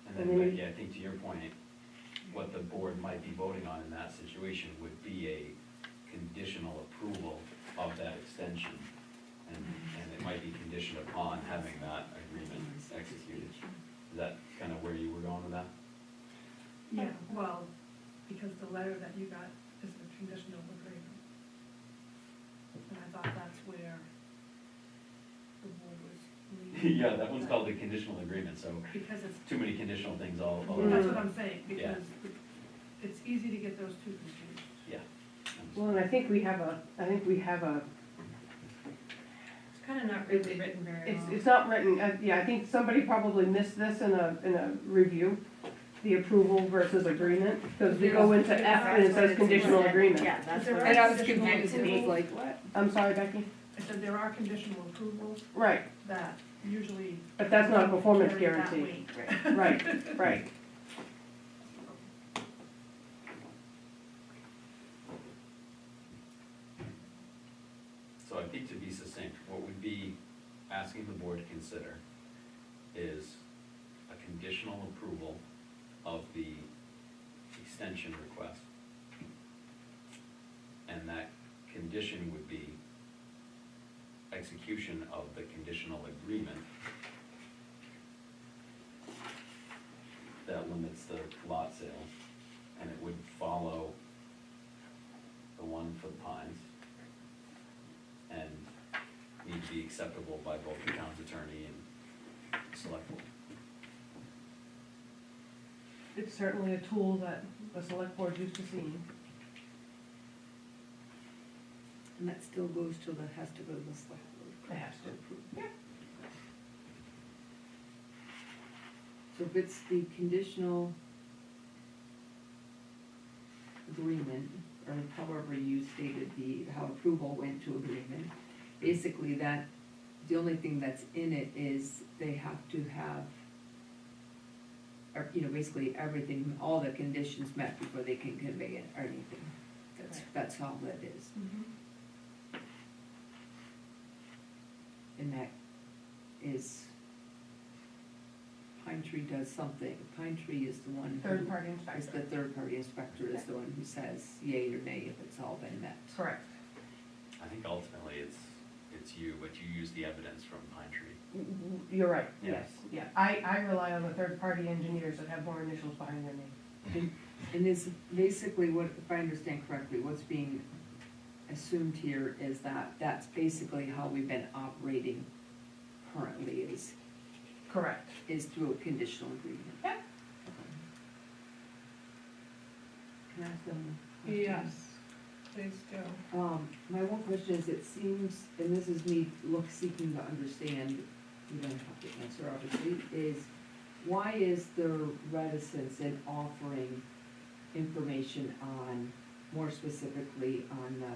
and And then, then but yeah, I think to your point, what the board might be voting on in that situation would be a conditional approval of that extension. And it might be conditioned upon having that agreement executed. Is that kind of where you were going with that? Yeah, well, because the letter that you got is a conditional agreement. And I thought that's where the board was leading. Yeah, that one's called the conditional agreement, so Because it's, too many conditional things all that's what I'm saying, Yeah. because it's easy to get those two confused. Yeah. Well, and I think we have a, It's kind of not really written very well. it's not written, yeah, I think somebody probably missed this in a review, the approval versus agreement, because we go into F and it says conditional agreement. Yeah, that's There what. are And I was conditional confused, it was approvals. like, what? I'm sorry, Becky? I said there are conditional approvals Right, that usually. but that's not a performance carry that guarantee. weight. Right, right. So I think to be succinct, what we'd be asking the board to consider is a conditional approval of the extension request. And that condition would be execution of the conditional agreement that limits the lot sales, and it would follow the one for the Pines and need to be acceptable by both the town's attorney and select board. It's certainly a tool that the select board used to see. And that still goes to has to go to the select board. It has to. approve. So if it's the conditional agreement, or however you stated how approval went to agreement, basically that, the only thing that's in it is they have to have, or, you know, basically everything, all the conditions met before they can convey it or anything. That's all that is. And that is, Pine Tree does something, Pine Tree is the one who. Third-party Is inspector. the third-party inspector is the one who says yay or nay if it's all been met. Correct. I think ultimately it's you, but you use the evidence from Pine Tree. You're right, Yeah. yes, yeah. I rely on the third-party engineers that have more initials behind their name. And is basically what, if I understand correctly, what's being assumed here is that that's basically how we've been operating currently Correct. is through a conditional agreement. Yeah. Can I ask them a question? Yes, please do. My one question is, it seems, and this is me seeking to understand, you don't have to answer obviously, is why is there reticence in offering information on, more specifically on the,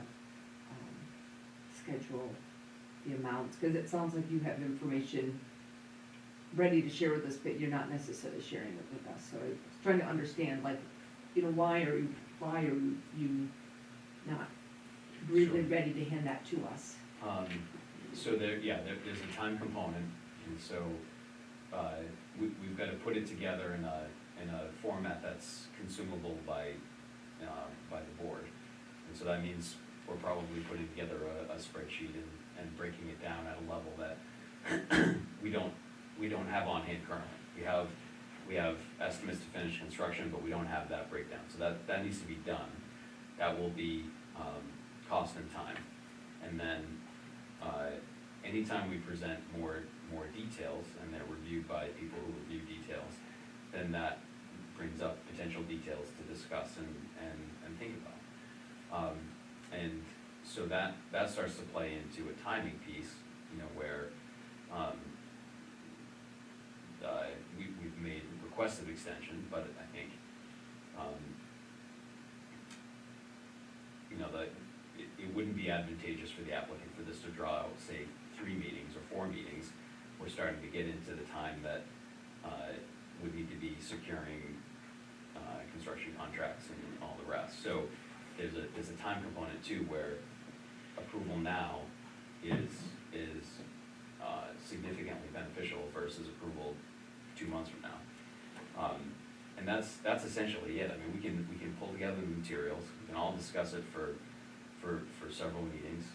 schedule, the amounts? Cause it sounds like you have information ready to share with us, but you're not necessarily sharing it with us, so I was trying to understand, like, why are you not really Sure. ready to hand that to us? So there's a time component, and so, we've got to put it together in a format that's consumable by the board. And so that means we're probably putting together a spreadsheet and breaking it down at a level that we don't have on hand currently. We have estimates to finish construction, but we don't have that breakdown, so that needs to be done. That will be, cost and time. And then, anytime we present more details, and they're reviewed by people who review details, then that brings up potential details to discuss and think about. And so that starts to play into a timing piece, where, we've made requests of extension, but I think, that it wouldn't be advantageous for the applicant for this to draw out, say, 3 meetings or 4 meetings. We're starting to get into the time that would need to be securing construction contracts and all the rest. So there's a time component too, where approval now is significantly beneficial versus approval 2 months from now. And that's essentially it. I mean, we can pull together the materials, we can all discuss it for several meetings,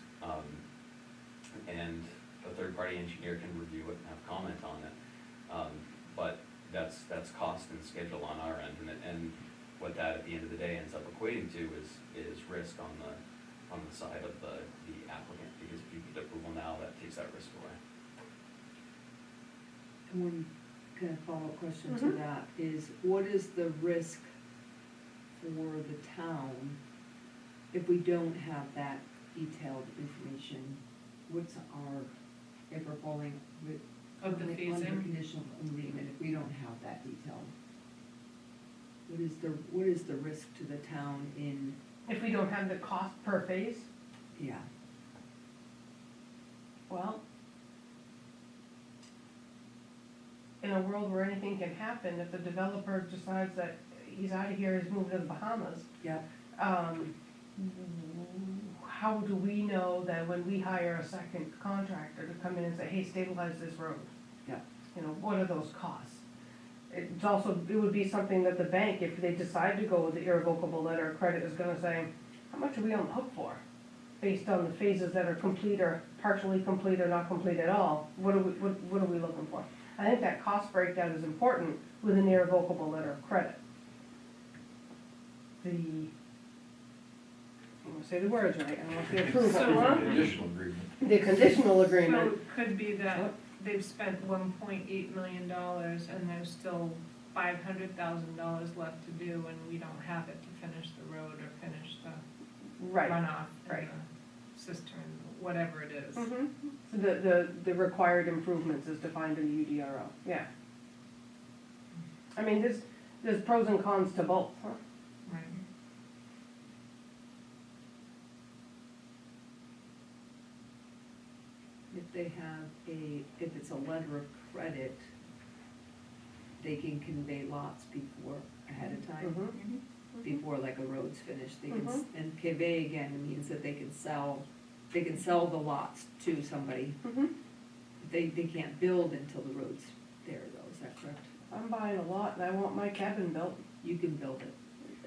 and a third-party engineer can review it and have comment on it. But that's cost and schedule on our end, and what that at the end of the day ends up equating to is risk on the side of the applicant, because if you get approval now, that takes that risk away. And one kind of follow-up question to that is, what is the risk for the town if we don't have that detailed information? What's if we're falling with, Of the under phasing? conditional agreement, if we don't have that detailed? What is the risk to the town in, If we don't have the cost per phase, yeah, well, in a world where anything can happen, if the developer decides that he's out of here, he's moving to the Bahamas, yeah, how do we know that when we hire a second contractor to come in and say, hey, stabilize this road? yeah, What are those costs? It's also, it would be something that the bank, if they decide to go with the irrevocable letter of credit, is gonna say, how much are we on the hook for? Based on the phases that are complete or partially complete or not complete at all, what are we looking for? I think that cost breakdown is important with an irrevocable letter of credit. I'm gonna say the words right, I don't want the approval, So, huh? Conditional agreement. The conditional So agreement. it could be that they've spent $1.8 million and there's still $500,000 left to do, and we don't have it to finish the road or finish the Right. runoff in right. the cistern, whatever it is. Mhm. So the required improvements is defined in the UDRO, yeah. I mean, there's pros and cons to both, huh? Right. if they have if it's a letter of credit, they can convey lots ahead of time. Mhm. Before like a road's finished, they can, Mhm. and convey again means that they can sell the lots to somebody. Mhm. They can't build until the road's there though, is that correct? I'm buying a lot and I want my cabin built. You can build it,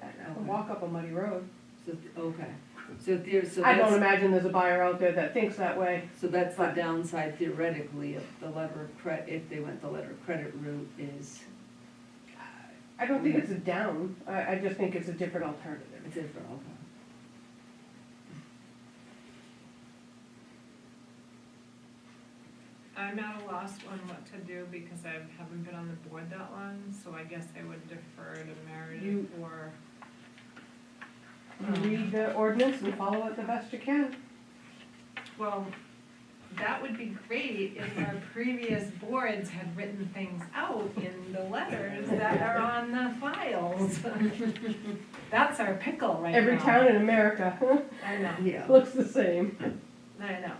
I can walk up a muddy road. so, okay, so there's, so I don't that's, imagine there's a buyer out there that thinks that way. so that's the downside theoretically of the letter of credit, if they went the letter of credit route is, I don't think it's a down, I just think it's a different alternative. it's different, okay. I'm at a loss on what to do because I haven't been on the board that long, so I guess I would defer to Meredith You- or. You read the ordinance and follow it the best you can. Well, that would be great if our previous boards had written things out in the letters that are on the files. That's our pickle right now. Every town in America I know, Yeah. looks the same. I know.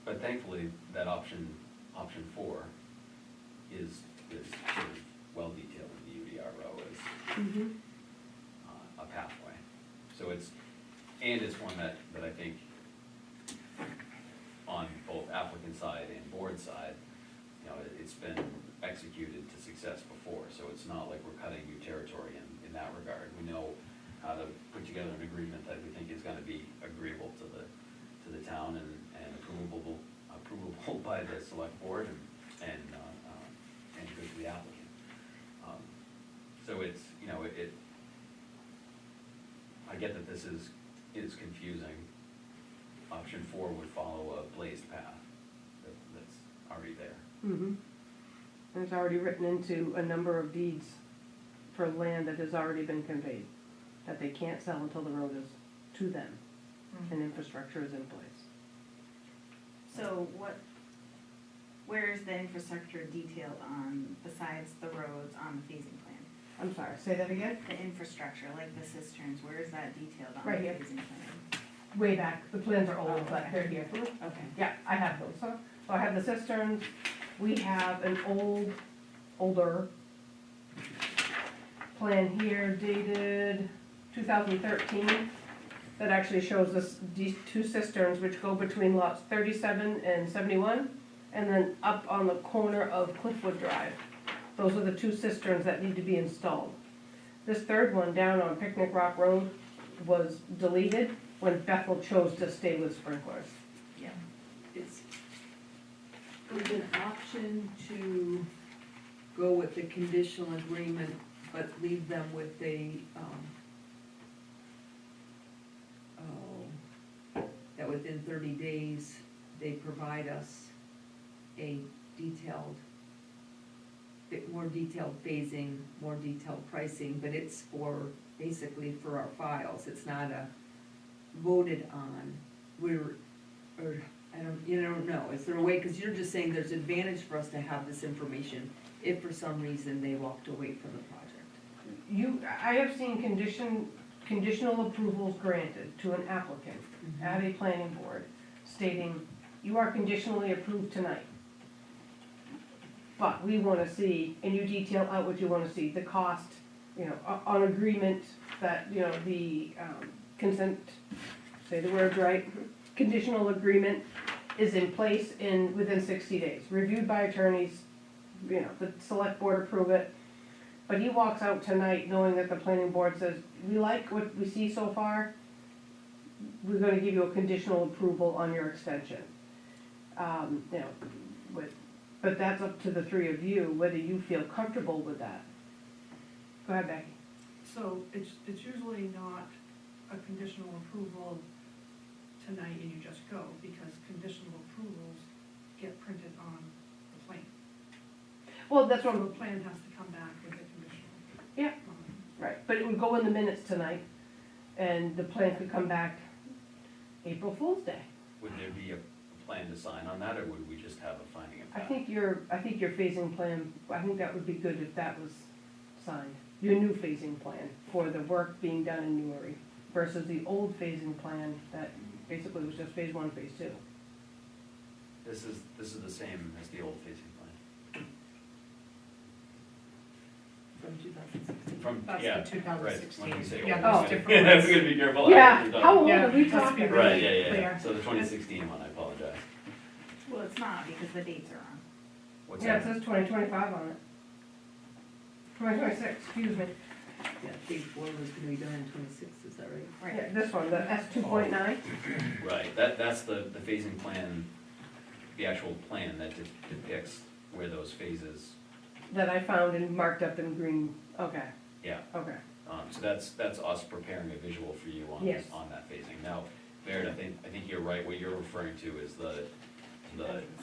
But thankfully, that option 4 is sort of well detailed in the UDRO as a pathway. So it's one that I think on both applicant side and board side, you know, it's been executed to success before, so it's not like we're cutting new territory in that regard. We know how to put together an agreement that we think is gonna be agreeable to the town and approvable by the select board and good to the applicant. So it's, you know, I get that this is confusing. Option 4 would follow a blazed path that's already there. And it's already written into a number of deeds for land that has already been conveyed, that they can't sell until the road is to them and infrastructure is in place. So where is the infrastructure detailed on, besides the roads on the phasing plan? I'm sorry, say that again? The infrastructure, like the cisterns, where is that detailed on Right the here. phasing plan? Way back, the plans are Oh, old, but okay. they're here. Okay. Yeah, I have those, so I have the cisterns, we have an older plan here dated 2013 that actually shows us these two cisterns which go between lots 37 and 71 and then up on the corner of Cliffwood Drive. Those are the two cisterns that need to be installed. This third one down on Picnic Rock Road was deleted when Bethel chose to stay with sprinklers. Yeah. It's, there's an option to go with the conditional agreement, but leave them with that within 30 days, they provide us a more detailed phasing, more detailed pricing, but it's basically for our files. It's not a voted on, I don't know, is there a way, because you're just saying there's advantage for us to have this information if for some reason they walked away from the project. I have seen conditional approvals granted to an applicant at a planning board stating, you are conditionally approved tonight. But we wanna see, and you detail out what you wanna see, the cost, you know, on agreement that, you know, the consent, say the words right, conditional agreement is in place within 60 days, reviewed by attorneys, you know, the select board approve it. But he walks out tonight knowing that the planning board says, we like what we see so far, we're gonna give you a conditional approval on your extension. You know, but that's up to the three of you, whether you feel comfortable with that. Go ahead, Becky. So it's usually not a conditional approval tonight and you just go, because conditional approvals get printed on the plan. Well, that's So what, the plan has to come back with a conditional. Yeah. right, but it would go in the minutes tonight, and the plan could come back April Fool's Day. Would there be a plan to sign on that, or would we just have a finding of I fact? think your phasing plan, I think that would be good if that was signed. Your new phasing plan for the work being done in Newry versus the old phasing plan that basically was just phase 1, phase 2. This is the same as the old phasing plan. From 2016. From, That's yeah, the 2016. right, when we say Yeah, old, those that's different that's ones. gonna be careful. Yeah, after how we're old done. are we let's be talking? really Right, yeah, clear. so the 2016 one, I apologize. Well, it's not, because the dates are wrong. What's Yeah, it that? says 2025 on it. 2026, excuse me. Yeah, phase 4 was gonna be done in 26, is that right? Yeah, this one, the S2.9. Right, that's the phasing plan, the actual plan that depicts where those phases, That I found and marked up in green. Okay, yeah. okay. So that's us preparing a visual for you on, Yes. on that phasing. Now, Baird, I think you're right, what you're referring to is the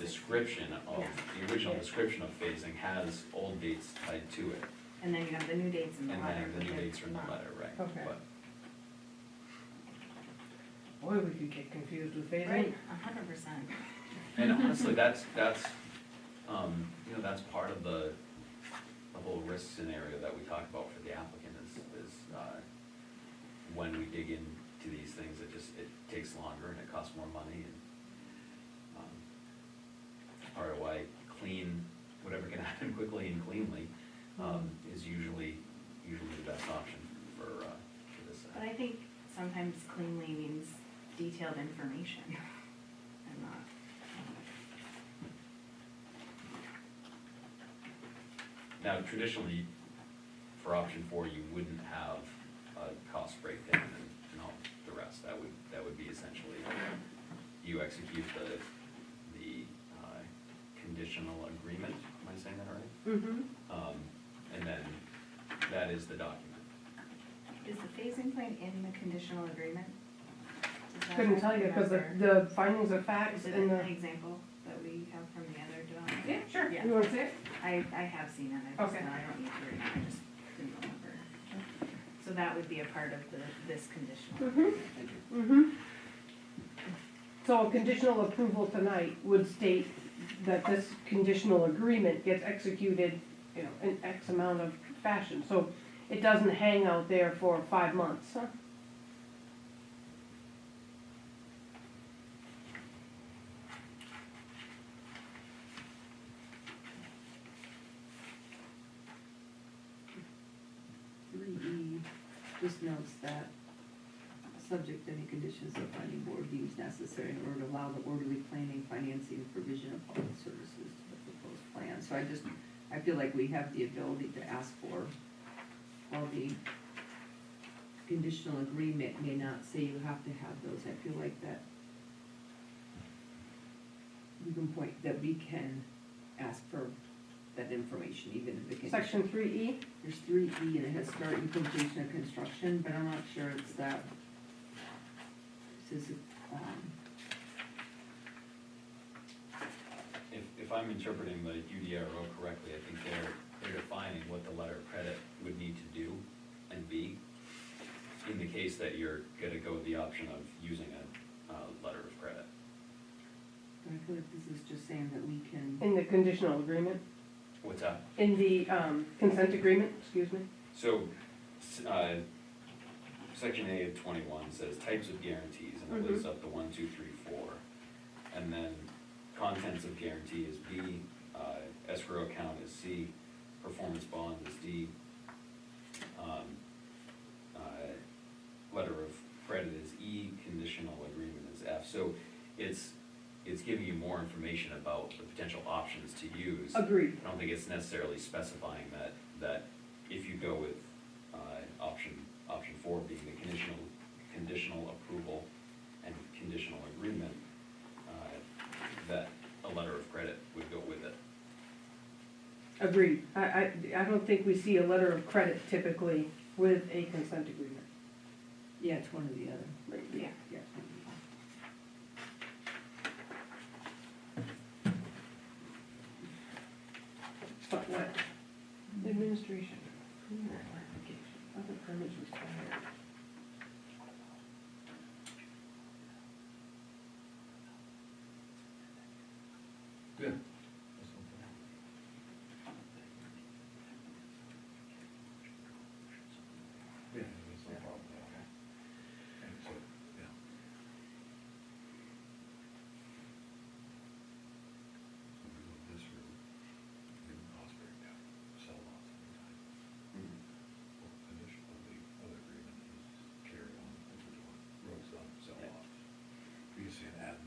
description of, the original description of phasing has old dates tied to it. And then you have the new dates in the And letter. then the new but dates are in the not- letter, right? Okay. But Boy, we could get confused with phasing. Right, 100%. And honestly, that's, you know, that's part of the whole risk scenario that we talk about for the applicant is when we dig into these things, it takes longer and it costs more money and, part of why whatever can happen quickly and cleanly, is usually the best option for this. But I think sometimes cleanly means detailed information and not. Now, traditionally, for option 4, you wouldn't have a cost breakdown and all the rest. That would be essentially, you execute the conditional agreement, am I saying that right? Mm-hmm. And then that is the document. Is the phasing plan in the conditional agreement? Is that Couldn't what tell you, because remember? the findings of facts Is it and an the. example that we have from the other development? Yeah, sure, Yeah. you wanna see it? I have seen it, I just, Okay. I don't need to read it, I just didn't remember. So that would be a part of this conditional. Mm-hmm. Mm-hmm. So a conditional approval tonight would state that this conditional agreement gets executed, you know, in X amount of fashion, so it doesn't hang out there for 5 months, huh? Three E just notes that, subject to any conditions the planning board deems necessary in order to allow the orderly planning, financing, and provision of public services to the proposed plan. So I feel like we have the ability to ask for, while the conditional agreement may not say you have to have those, I feel like that you can point, that we can ask for that information, even if it can. Section 3E? There's 3E and it has start and completion of construction, but I'm not sure it's that. This is, If I'm interpreting the UDRO correctly, I think they're defining what the letter of credit would need to do and be in the case that you're gonna go with the option of using a letter of credit. but I feel like this is just saying that we can, In the conditional agreement, What's that? in the consent agreement, excuse me. So, section A of 21 says types of guarantees, and it lists up the 1, 2, 3, 4. And then contents of guarantee is B, escrow account is C, performance bond is D, letter of credit is E, conditional agreement is F. So it's giving you more information about the potential options to use. Agreed. I don't think it's necessarily specifying that if you go with option 4 being the conditional approval and conditional agreement, that a letter of credit would go with it. Agreed. I don't think we see a letter of credit typically with a consent agreement. yeah, it's one or the other. Right. Yeah. Yeah, it's one or the other. But what? Administration. Approval application. Other permits required. Yeah. Yeah, that's no problem. And so, yeah. So we go this route, give them cost breakdown, sell lots of the time. Well, condition of the other agreement is carry on, if we're doing roads done, sell Yeah. lots. We can say an add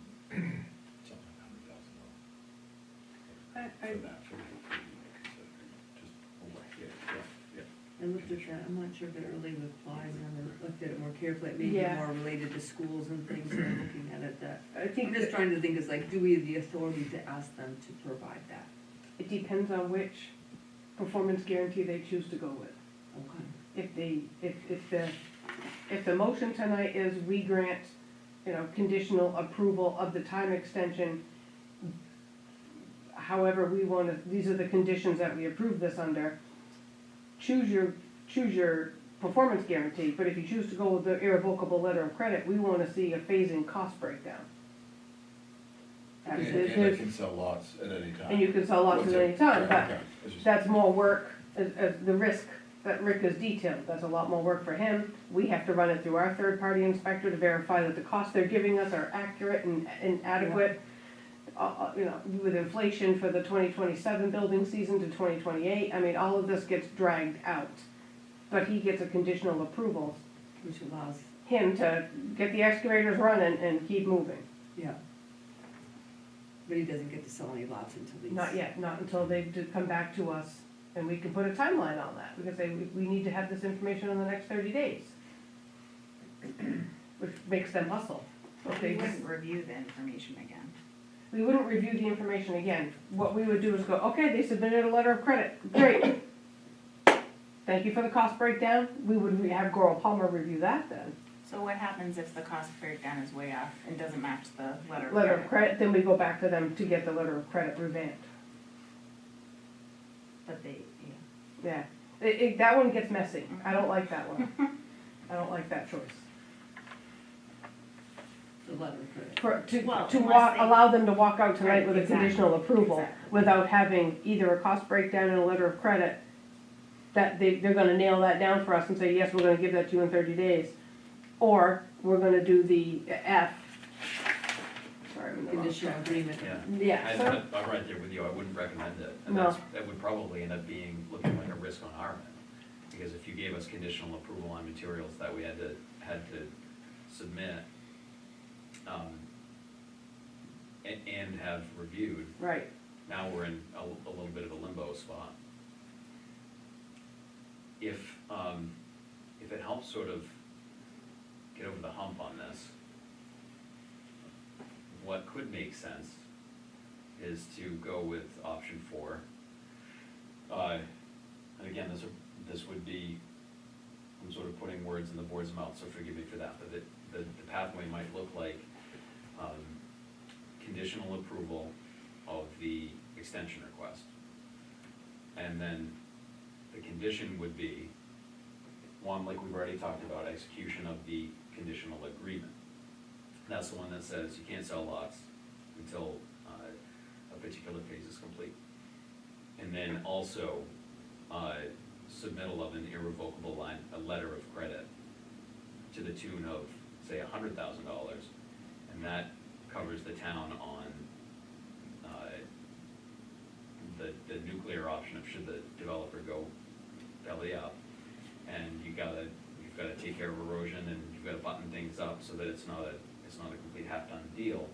something like $100,000 for that, for the, just, oh, yeah. I looked at that, I'm not sure if it really applies, and I looked at it more carefully, it may be Yeah. more related to schools and things, and I'm looking at it that. I think I'm just trying to think, is like, do we have the authority to ask them to provide that? it depends on which performance guarantee they choose to go with. Okay. If the motion tonight is we grant, conditional approval of the time extension, however we want to, these are the conditions that we approve this under, choose your performance guarantee, but if you choose to go with the irrevocable letter of credit, we wanna see a phasing cost breakdown. And That's- they can sell lots at any time. And you can sell lots at any time, but Okay, it's just- that's more work, as the risk that Rick has detailed, that's a lot more work for him. We have to run it through our third-party inspector to verify that the costs they're giving us are accurate and adequate. You know, with inflation for the 2027 building season to 2028, I mean, all of this gets dragged out. But he gets a conditional approval, Which allows, him to get the excavators running and keep moving. yeah. But he doesn't get to sell any lots until these. Not yet, not until they come back to us, and we can put a timeline on that, because we need to have this information in the next 30 days. Which makes them hustle. But Okay, we wouldn't review the information again. we wouldn't review the information again. What we would do is go, okay, they submitted a letter of credit, great. Thank you for the cost breakdown. We would have Goral Palmer review that then. So what happens if the cost breakdown is way off and doesn't match the letter of Letter of credit? credit, then we go back to them to get the letter of credit revamped. But they, yeah. Yeah, that one gets messy. I don't like that one. I don't like that choice. The letter of credit. Well, To unless they- allow them to walk out tonight Right, with a exactly, conditional approval exactly. without having either a cost breakdown and a letter of credit, that they're gonna nail that down for us and say, yes, we're gonna give that to you in 30 days. Or we're gonna do the F. Sorry, I'm in the wrong Conditional track. agreement. Yeah, And so, I'm right there with you, I wouldn't recommend it. And No. that would probably end up being, looking like a risk on our end. Because if you gave us conditional approval on materials that we had to submit, and have reviewed, right, now we're in a little bit of a limbo spot. If it helps sort of get over the hump on this, what could make sense is to go with option 4. And again, this would be, I'm sort of putting words in the board's mouth, so forgive me for that, but the pathway might look like, conditional approval of the extension request. And then the condition would be, one, like we've already talked about, execution of the conditional agreement. That's the one that says you can't sell lots until a particular phase is complete. And then also, submittal of an irrevocable a letter of credit to the tune of, say, $100,000, and that covers the town on the nuclear option of should the developer go belly up, and you've gotta take care of erosion, and you've gotta button things up so that it's not a complete half-done deal.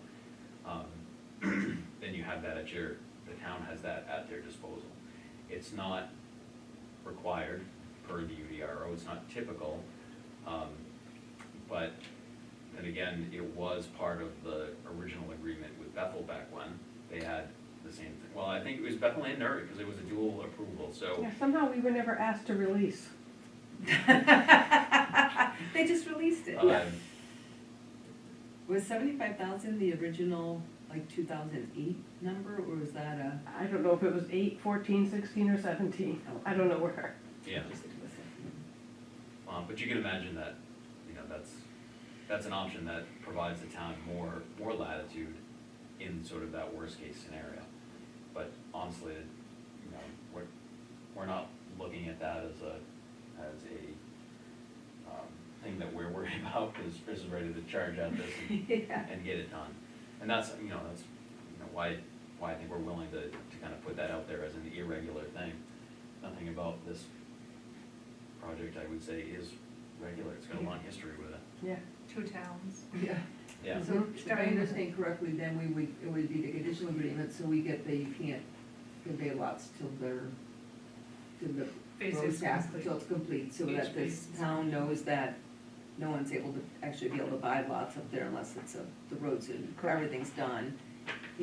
Then you have that the town has that at their disposal. It's not required per the UDRO, it's not typical, but then again, it was part of the original agreement with Bethel back when they had the same thing. Well, I think it was Bethel and Newry, because it was a dual approval, so. yeah, somehow we were never asked to release. They just released it. uh, Was 75,000 the original, like, 2008 number, or was that a? I don't know if it was 8, 14, 16, or 17. I don't know where. Yeah, but you can imagine that, that's an option that provides the town more latitude in sort of that worst case scenario. But honestly, we're not looking at that as a thing that we're worried about, because Chris is ready to charge at this and get it done. And that's why I think we're willing to kind of put that out there as an irregular thing. Nothing about this project, I would say, is regular. It's got a long history with it. Yeah. 2 towns. Yeah. Yeah. So if I understand correctly, then it would be the conditional agreement, so we get you can't convey lots till the Phase road is pass, complete. till it's complete, so Each that this phase is town knows that no one's able to actually be able to buy lots up there unless the roads and everything's done.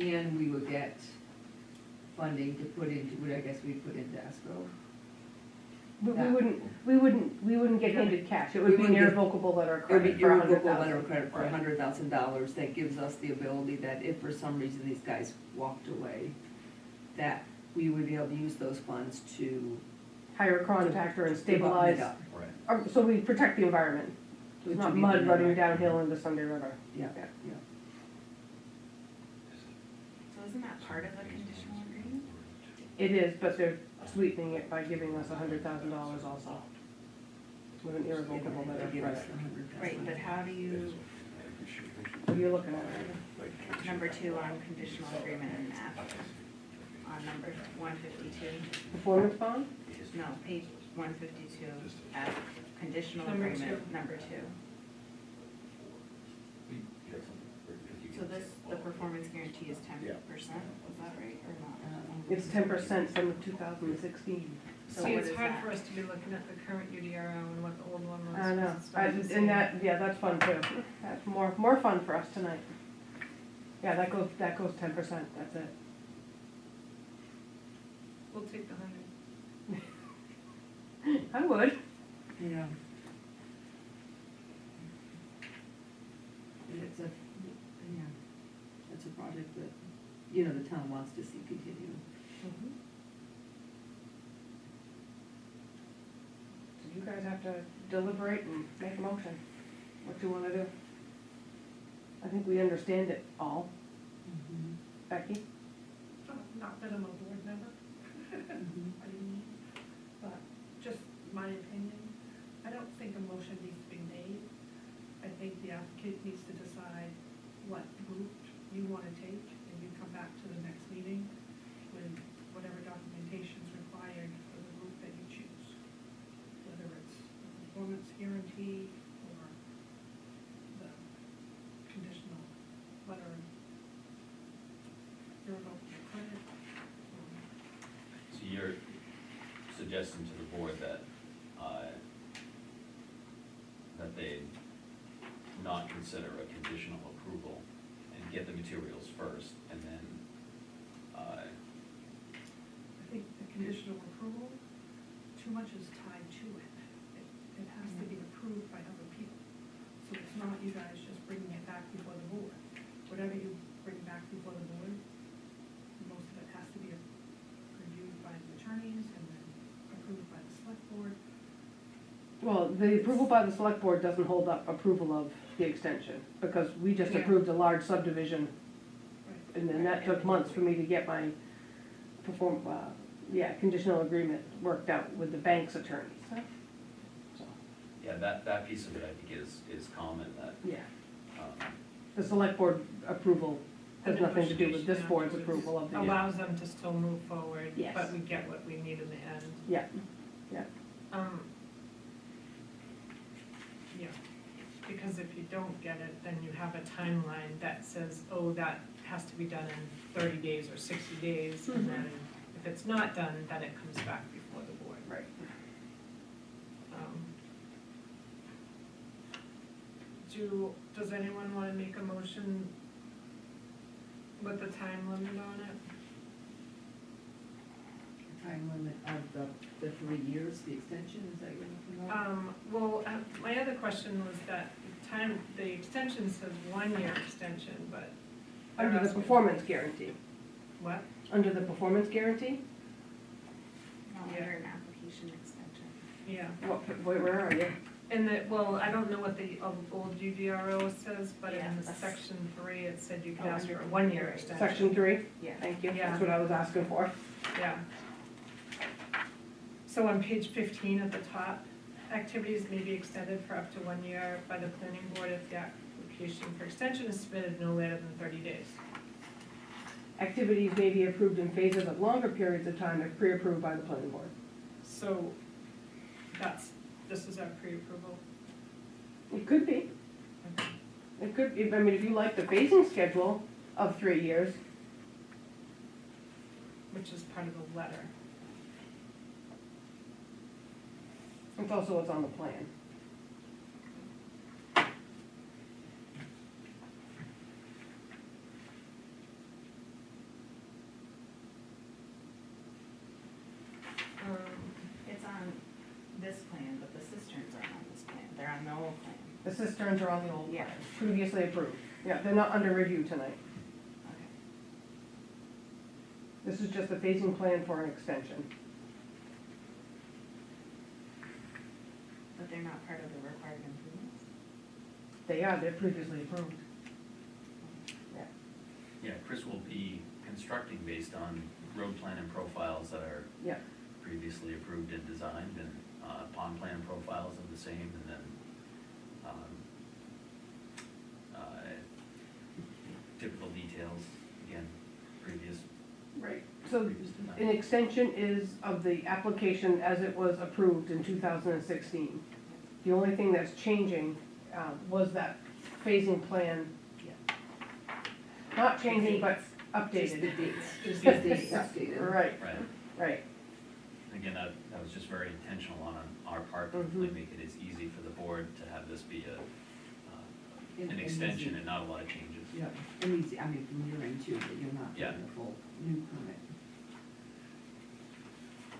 And we would get funding to put into, I guess we put into escrow. We Yeah. wouldn't get handed cash. It We would be an wouldn't get- irrevocable letter of It would be credit for irrevocable letter $100,000. of credit for Right. $100,000, that gives us the ability that if for some reason these guys walked away, that we would be able to use those funds to hire a contractor and To button stabilize, it up. Right. so we protect the environment. There's Which not would be mud the running right. downhill into Sunday River. Yeah, Yeah. yeah. So isn't that part of the conditional agreement? It is, but they're sweetening it by giving us $100,000 also. With an irrevocable letter of Give us credit. $100,000. Right, but how do you, What are you looking at? Rita? number 2 on conditional agreement and F, on number 152, Performance bond? no, page 152, F, conditional Number agreement, 2. number 2. So this, the performance guarantee is 10%, was that right, or not? It's 10% from 2016. So See, what it's is hard that? for us to be looking at the current UDRO and what the old one was. I know, It's not the same. and that, yeah, that's fun too. That's more fun for us tonight. Yeah, that goes 10%, that's it. We'll take the 100. I would. Yeah. It's a, yeah, it's a project that, you know, the town wants to see continue. So you guys have to deliberate and make a motion, what you wanna do. I think we understand it all. Becky? Not that I'm a board member, I mean, but just my opinion, I don't think a motion needs to be made. I think the applicant needs to decide what route you wanna take, and you come back to the next meeting with whatever documentation is required for the route that you choose. Whether it's a performance guarantee or the conditional letter of irrevocable credit. So you're suggesting to the board that, that they not consider a conditional approval and get the materials first, and then, I think the conditional approval, too much is tied to it. It has to be approved by other people. So it's not you guys just bringing it back before the board. Whatever you bring back before the board, most of it has to be reviewed by the attorneys and then approved by the select board. Well, the approval by the select board doesn't hold up approval of the extension, because we just Yeah. approved a large subdivision, Right. and then that took months for me to get my conditional agreement worked out with the bank's attorneys. So, yeah, that piece of it, I think, is common, that, yeah, um, the select board approval has The nothing to do with this negotiation board's afterwards approval of the. Allows them to still move forward, Yes. but we get what we need in the end. Yeah, yeah. Yeah, because if you don't get it, then you have a timeline that says, oh, that has to be done in 30 days or 60 days, and then if it's not done, then it comes back before the board. Right. Does anyone wanna make a motion with the time limit on it? Time limit of the 3 years, the extension, is that what you're looking at? Well, my other question was that the extension says 1-year extension, but. they're Under the asking- performance guarantee. What? Under the performance guarantee? No, Yeah. under an application extension. Yeah, Where are you? and I don't know what the old UDRO says, but Yeah, in the that's- section 3, it said you could Oh, ask for under a 1-year right. extension. Section 3? Yeah. Thank you, Yeah. that's what I was asking for. Yeah. So on page 15 at the top, activities may be extended for up to 1 year by the planning board if the application for extension is submitted no later than 30 days. Activities may be approved in phases of longer periods of time if pre-approved by the planning board. So this is our pre-approval. It could be. It could, I mean, if you like the phasing schedule of 3 years, Which is part of the letter. it's also what's on the plan. It's on this plan, but the cisterns aren't on this plan, they're on the old plan. The cisterns are on the old Yeah. plan, previously approved. Yeah, they're not under review tonight. Okay. This is just a phasing plan for an extension. But they're not part of the required improvements? They're previously approved. Yeah, Chris will be constructing based on road plan and profiles that are Yeah. previously approved and designed, and pond plan profiles of the same, and then typical details, again, previous Right. So design. an extension is of the application as it was approved in 2016. The only thing that's changing was that phasing plan. Not changing, but updated. Just the dates updated. Right, Right, right. and again, that was just very intentional on our part, to hopefully make it as easy for the board to have this be And an easy. extension and not a lot of changes. Yeah, and easy, I mean, from your end too, that you're not Yeah. doing a full new permit,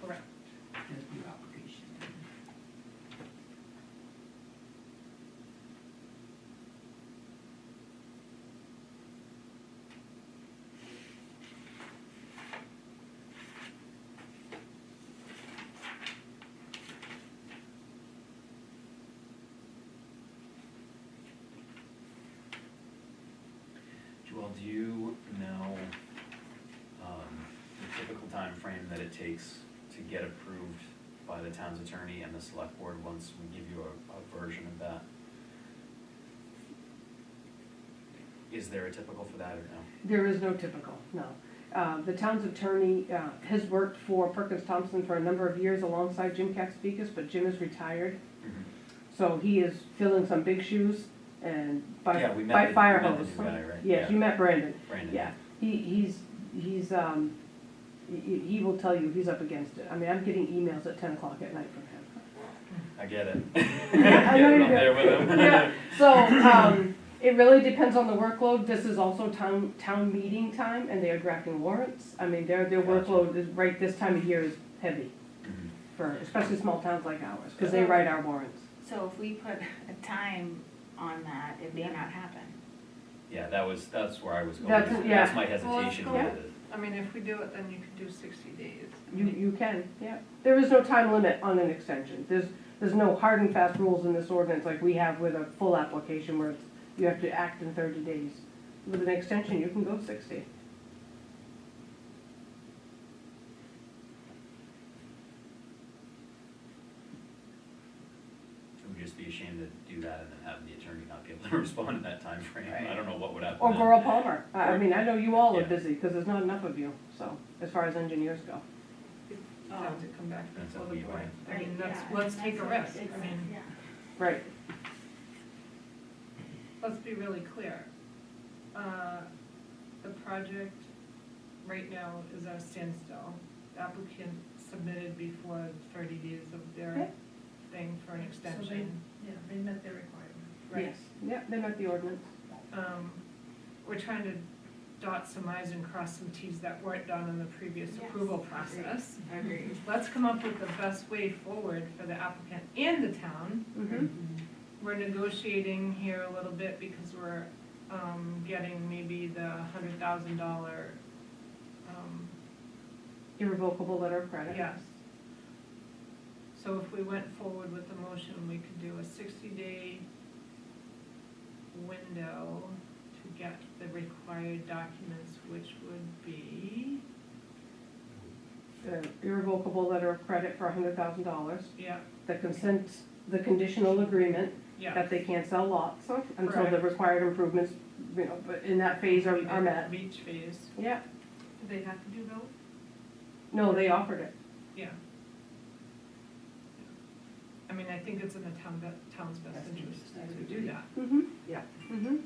Correct. just new application. Joel, do you know the typical time frame that it takes to get approved by the town's attorney and the select board once we give you a version of that? Is there a typical for that or no? There is no typical, no. The town's attorney has worked for Perkins Thompson for a number of years alongside Jim Katsikas, but Jim is retired. So he is filling some big shoes and Yeah, we met by the- fire we met the hose. new guy, right? Yes, Yeah. you met Brandon. Brandon? Yeah, he will tell you he's up against it. I mean, I'm getting emails at 10 o'clock at night from him. I get it. I know you Get it up there with him. Yeah, so, it really depends on the workload. This is also town meeting time, and they are drafting warrants. I mean, their Gotcha. workload is, right this time of year is heavy Mhm. for, especially small towns like ours, because they write our warrants. So if we put a time on that, it may not happen. Yeah, that's where I was going. That's- yeah. That's my Well, let's hesitation go- with it. I mean, if we do it, then you could do 60 days. You can, yeah. There is no time limit on an extension. There's no hard and fast rules in this ordinance like we have with a full application where it's, you have to act in 30 days. With an extension, you can go 60. It would just be a shame to do that and then have the attorney not be able to respond in that time frame. I don't know what would happen Or then. Goral Palmer. I mean, I know you all are Yeah. busy because there's not enough of you, so, as far as engineers go. Have to come back That's before up the to you, board. right? I mean, Yeah, let's and take a that's risk. what I mean, yeah. Right. let's be really clear. The project right now is at a standstill. The applicant submitted before 30 days of their Okay. thing for an extension. Yeah, they met their requirement. Right. Yes. Yeah, they met the ordinance. We're trying to dot some i's and cross some t's that weren't done in the previous Yes, approval agreed. process. Agreed. Let's come up with the best way forward for the applicant and the town. Mm-hmm. We're negotiating here a little bit because we're, getting maybe the $100,000, Irrevocable letter of credit. yes. So if we went forward with the motion, we could do a 60-day window to get the required documents, which would be, Irrevocable letter of credit for $100,000. yeah, The conditional agreement yeah. that they can't sell lots until the Correct. required improvements, but in that phase are met. Beach phase, Yeah, Do they have to do both? no, they offered it. yeah. I mean, I think it's in the town's best interest to do that. Mm-hmm. Yeah. Mm-hmm.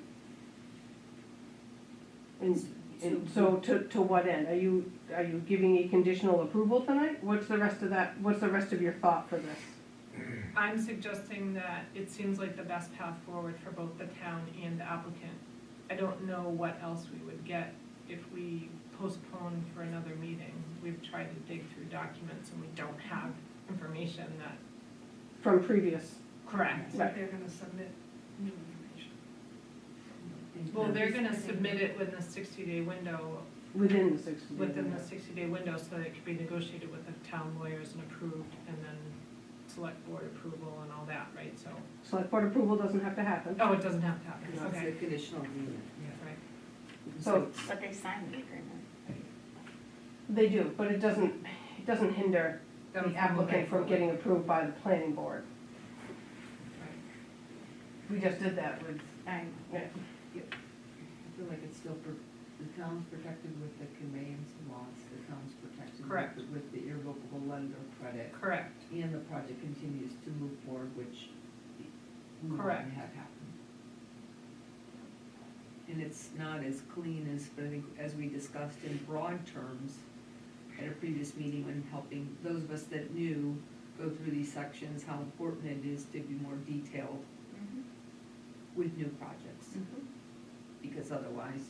And so to what end? Are you giving a conditional approval tonight? What's the rest of your thought for this? I'm suggesting that it seems like the best path forward for both the town and the applicant. I don't know what else we would get if we postpone for another meeting. We've tried to dig through documents and we don't have information that. From previous, Correct. So Right. they're gonna submit new information. Well, they're gonna submit it within the 60-day window, within the 60 days. within the 60-day window, so that it could be negotiated with the town lawyers and approved, and then select board approval and all that, right, so, Select board approval doesn't have to happen. oh, it doesn't have to happen, It's okay, a conditional agreement, yeah. right. So But they signed the agreement. they do, but it doesn't hinder Them the from applicant moving from forward. getting approved by the planning board. Right. We just did that with, I yeah. I feel like it's still, the town's protected with the conveyance lots, the town's protected Correct. with the irrevocable letter of credit, Correct, and the project continues to move forward, which we want to Correct. have happen. And it's not as clean as, but I think, as we discussed in broad terms at a previous meeting when helping those of us that knew go through these sections, how important it is to be more detailed with new projects. Because otherwise,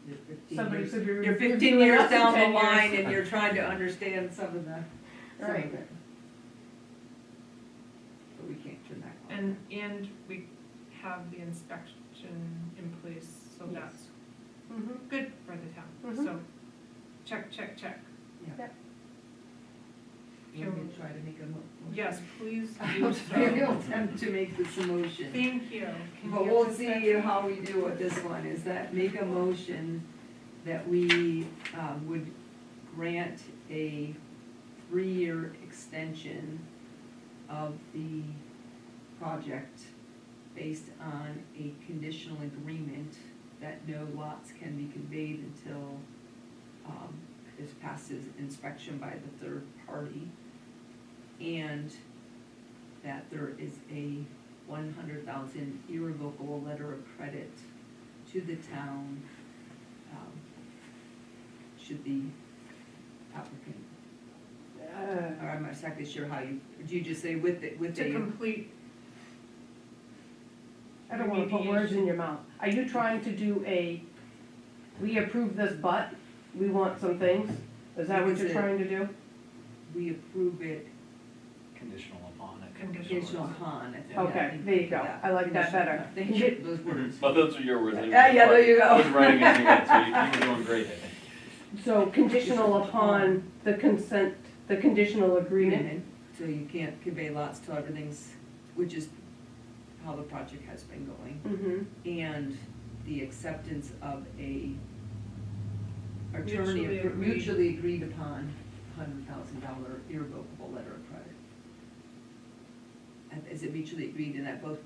you're 15 Somebody years, could be you're 15 reviewing years us in down the 10 years. line and you're trying to understand some of the, some of Right. it. But we can't turn that off. and we have the inspection in place, so Yes. that's Mhm. good for the town, Mhm. so, check, check, check. Yeah. Can You we- can try to make a motion. Yes, please do Maybe I'll so. attempt to make this a motion. Thank you. Can But you we'll get see this how we do with this one, is that make a motion that we would grant a 3-year extension of the project based on a conditional agreement that no lots can be conveyed until this passes inspection by the third party. And that there is a 100,000 irrevocable letter of credit to the town, should the applicant, or I'm not exactly sure how you, do you just say with the, To complete, I don't wanna put words in your mouth. Are you trying to do we approve this, but we want some things? Is that what Is you're it- trying to do? we approve it Conditional upon it. conditional upon. I think. Okay, there you go. I like that better. Thank you, those words. But those are your words. Yeah, there you go. I was writing it, so you were doing great, I think. So conditional upon the consent, the conditional agreement? So you can't convey lots till everything's, which is how the project has been going. Mm-hmm. And the acceptance of a attorney, Mutually agreed. mutually agreed upon $100,000 irrevocable letter of credit. And is it mutually agreed in that both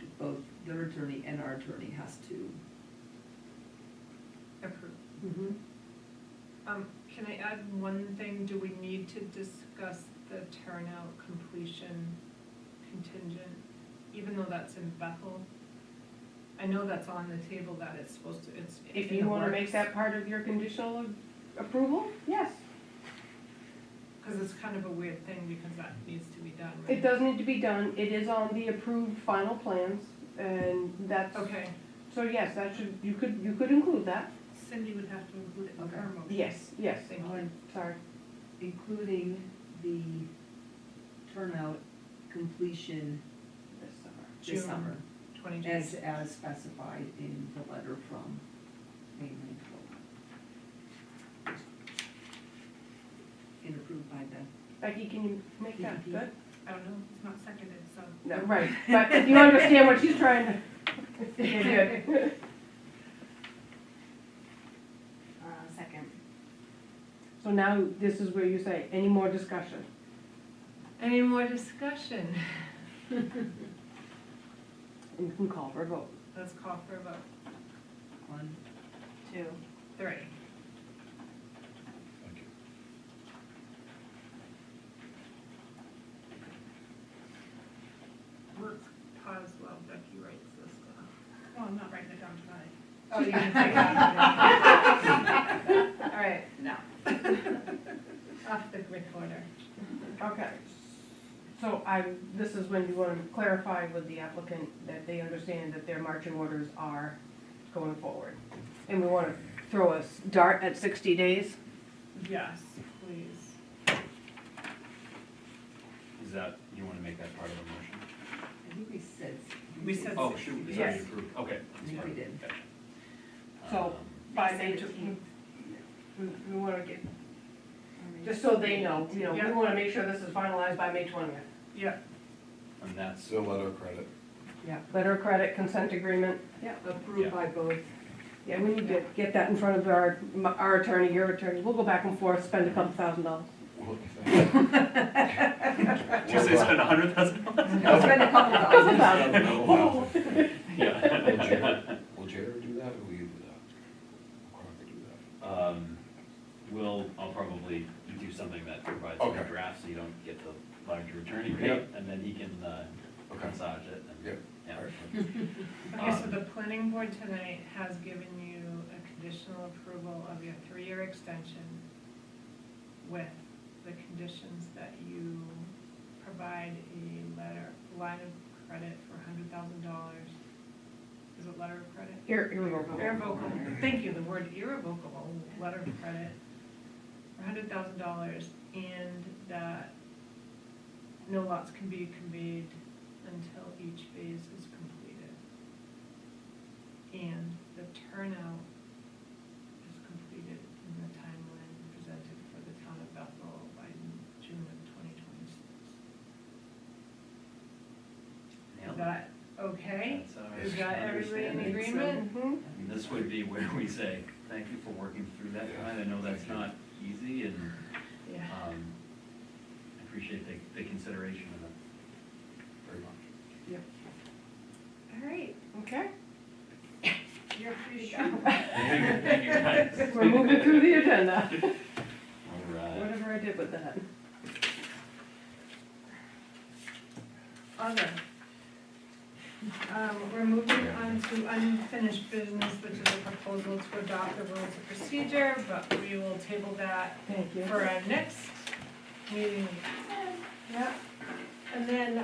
their attorney and our attorney has to? approve. Mm-hmm. Can I add one thing? Do we need to discuss the turnout completion contingent, even though that's in Bethel? I know that's on the table that it's supposed to, it's If in you the wanna works. make that part of your conditional approval, yes. Cause it's kind of a weird thing because that needs to be done, right? It does need to be done. It is on the approved final plans, and that's, Okay, so yes, that should, you could include that. Cindy would have to include it in Okay. her motion. Yes, yes. thank you. On Sorry. including the turnout completion This summer. this June summer, 2022. as specified in the letter from mainland and approved by the, Becky, can you make that good? I don't know, it's not seconded, so. No, right, but if you understand what she's trying to. You're good. Second. So now, this is where you say, any more discussion? Any more discussion? And you can call for a vote. Let's call for a vote. 1, 2. 3. Thank you. Let's pause while Becky writes this down. Well, I'm not writing it down tonight. Oh, you didn't take that. All right, No. off the recorder. Okay. So this is when you want to clarify with the applicant that they understand that their marching orders are going forward. And we want to throw a dart at 60 days? Yes, please. Is that, you wanna make that part of the motion? I think we said. We said Oh, shoot, is that Yes. already approved? Okay. I think we did. Okay. So Um, by May, we want to get, just so they know, we Yeah. want to make sure this is finalized by May 20th. Yeah, And that's, Still letter of credit. Yeah, letter of credit, consent agreement. Yeah, approved by both. Yeah, we need to get that in front of our attorney, your attorney. We'll go back and forth, spend a couple $1,000s. Well, did you say spend $100,000? I'll spend a couple thousand. Yeah. Will Jared do that, or will you do that? Will Crocker do that? I'll probably do something that provides Okay. a draft, so you don't get the larger attorney rate, Yep. and then he can, Okay. massage it, and, Yep. yeah. All right. Okay, so the planning board tonight has given you a conditional approval of your 3-year extension with the conditions that you provide a line of credit for $100,000. Is it letter of credit? Irrevocable. Irrevocable, thank you, the word irrevocable, letter of credit for $100,000, and that no lots can be conveyed until each phase is completed. And the turnout is completed in the timeline presented for the town of Bethel by June of 2026. Is Nailed it. that okay? That's our Is that everybody in understanding. agreement? Mhm. And this would be where we say, thank you for working through that time, I know that's not easy, and, Yeah. I appreciate the consideration of it. Very much. All right, Okay, you're free to go. Thank you, guys. we're moving through the agenda. All right. Whatever I did with that. Other. We're moving on to unfinished business, which is a proposal to adopt the rules of procedure, but we will table that Thank you. for our next meeting. Yep. And then,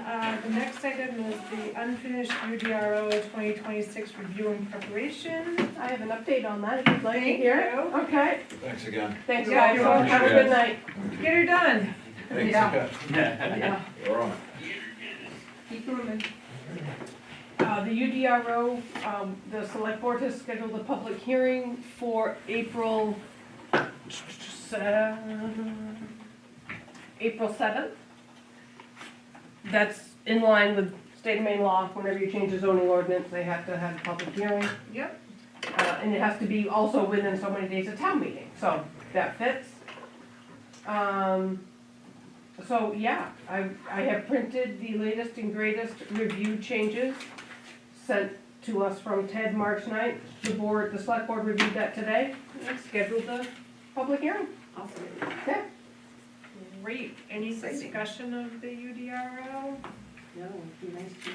the next item is the unfinished UDRO 2026 review and preparation. I have an update on that, if you'd like to Thank hear. you. Okay, Thanks again. thanks Yeah, guys, you're welcome. have a good night. Get her done. Thanks Yeah. again. Yeah. You're on. Keep moving. The UDRO, the select board has scheduled a public hearing for April 7th. That's in line with state of Maine law. Whenever you change the zoning ordinance, they have to have a public hearing. Yep. And it has to be also within so many days of town meeting, so that fits. So, yeah, I have printed the latest and greatest review changes sent to us from Ted March 9th. The select board reviewed that today, and scheduled the public hearing. Awesome. Yeah. Great. Any discussion of the UDRO? No, it'd be nice to.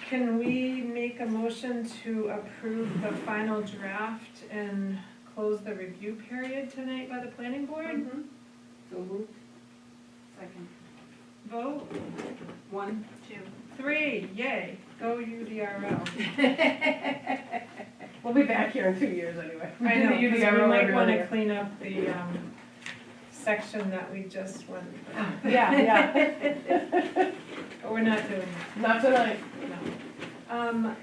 Can we make a motion to approve the final draft and close the review period tonight by the planning board? So moved. Second. Vote, 1, 2. 3, yay, go UDRO. We'll be back here in 2 years anyway. We I did know, the 'cause we UDRO might every wanna year. clean up the, section that we just went through. Yeah, But we're not doing not tonight. that, no.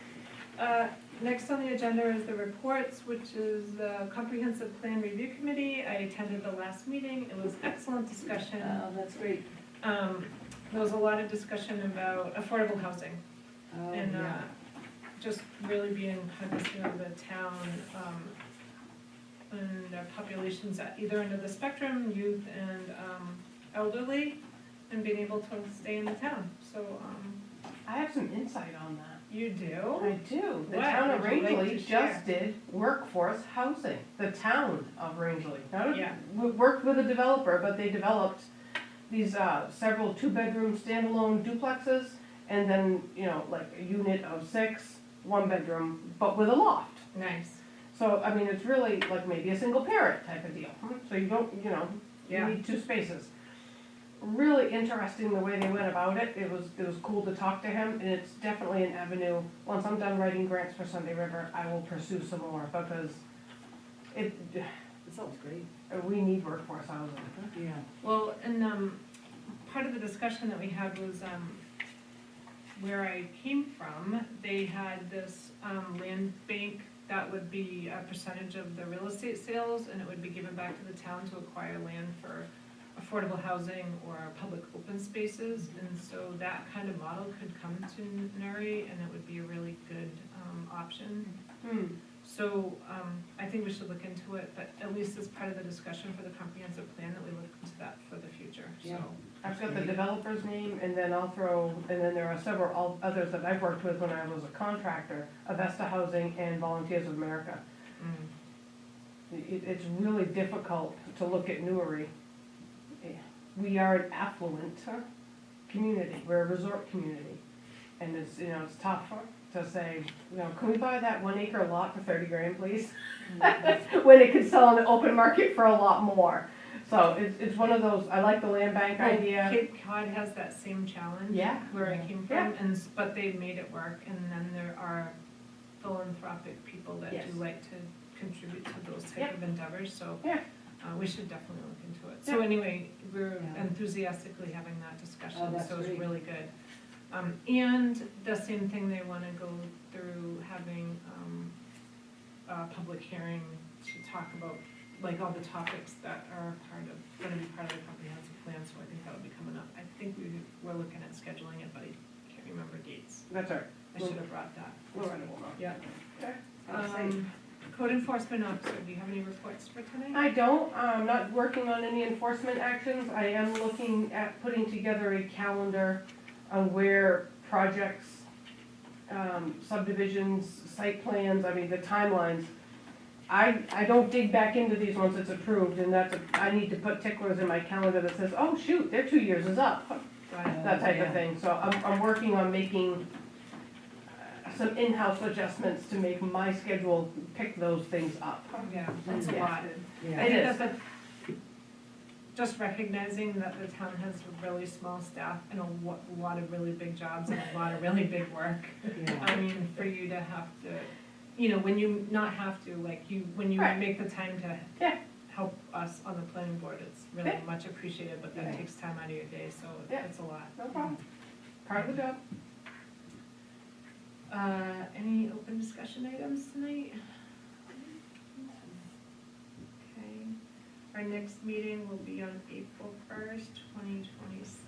Next on the agenda is the reports, which is the Comprehensive Plan Review Committee. I attended the last meeting, it was excellent discussion. Oh, that's great. There was a lot of discussion about affordable housing. Oh, And yeah. just really being cognizant of the town, and their populations at either end of the spectrum, youth and elderly, and being able to stay in the town, so, I have some insight on that. you do? I do. The What town of would you like Rangeley to share? just did workforce housing. The town of Rangeley. Now, Yeah. we worked with a developer, but they developed these several 2-bedroom standalone duplexes, and then, like a unit of 6, 1-bedroom, but with a loft. Nice. So, I mean, it's really like maybe a single parent type of deal. So you don't, you Yeah. need 2 spaces. Really interesting the way they went about it. It was cool to talk to him, and it's definitely an avenue. Once I'm done writing grants for Sunday River, I will pursue some more, because It sounds great. we need workforce housing. Yeah. Well, and part of the discussion that we had was where I came from, they had this land bank that would be a percentage of the real estate sales, and it would be given back to the town to acquire land for affordable housing or public open spaces, and so that kind of model could come to Newry, and it would be a really good, option. So, I think we should look into it, but at least as part of the discussion for the comprehensive plan, that we look into that for the future, Yeah. so. I've got the developer's name, and then I'll throw, and then there are several others that I've worked with when I was a contractor, W.H.A.T Housing and Volunteers of America. It's really difficult to look at Newry. We are an affluent community, we're a resort community, and it's, it's tough to say, can we buy that 1 acre lot for 30 grand, please? When it could sell in the open market for a lot more. So it's one of those, I like the land bank idea. Cape Cod has that same challenge. Yeah. Where I came from, Yeah. but they've made it work, and then there are philanthropic people that Yes. do like to contribute to those type Yep. of endeavors, so. Yeah. We should definitely look into it. So Yeah. anyway, we're Yeah. enthusiastically having that discussion, Oh, that's so it's great. really good. And the same thing, they wanna go through having, a public hearing to talk about, like, all the topics that are gonna be part of the comprehensive plan, so I think that'll be coming up. I think we're looking at scheduling it, but I can't remember dates. That's all right. I should have brought that. Loretta will know. Yeah. Okay. Code enforcement officer, do you have any reports for tonight? I don't, I'm not working on any enforcement actions. I am looking at putting together a calendar on where projects, subdivisions, site plans, I mean, the timelines. I don't dig back into these once it's approved, and I need to put ticklers in my calendar that says, oh, shoot, their 2 years is up, Right. that type Yeah. of thing. So I'm working on making some in-house adjustments to make my schedule pick those things up. Yeah, that's a Yeah. lot. Yeah. I think It is. that just recognizing that the town has a really small staff and a lot of really big jobs and a lot of really big work. Yeah. I mean, for you to have to, when you not have to, like when you Right. make the time to Yeah. help us on the planning board, it's really Yeah. much appreciated, but that Right. takes time out of your day, so Yeah. it's a lot. No problem. Part of the job. Any open discussion items tonight? Okay, our next meeting will be on April 1st, 2026.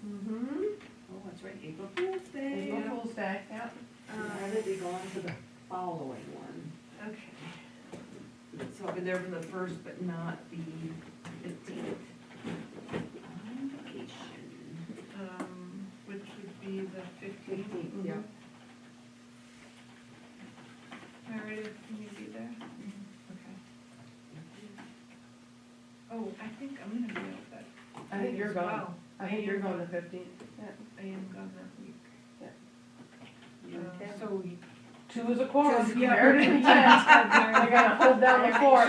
Mm-hmm. Oh, that's right, April Fool's Day. April Fool's Day, yeah. I will be gone for the following one. Okay, So I'll be there for the first, but not the 15th. On vacation. which would be the 15th. 15th, yeah. Meredith, can you be there? Okay. Oh, I think I'm gonna be out that. I think you're as gone. well. I think you're going to 15. Yeah. I am gone that week. You and Kevin. So. 2 is a quorum. Two's a Meredith and Jen. Yeah. They're gonna hold down the fort.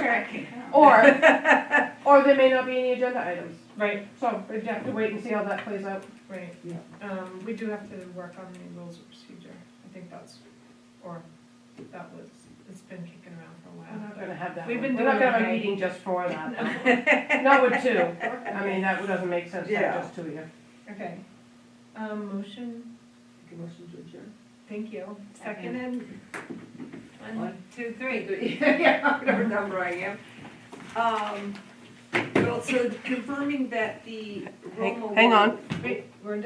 Or there may not be any agenda items. Right, So we have to wait and see how that plays out. right. Yeah. We do have to work on the rules of procedure. I think it's been kicking around for a while. We're not gonna have that We've one. been We're not doing gonna have a okay. meeting just for that. Not with 2. I mean, that doesn't make sense to have just 2 here. Okay. Motion, Make a motion to adjourn. thank you. Seconded. 1, One. 2, 3. Yeah, whatever number I am. Well, so confirming that the Roma. Hang on. Wait, we're done.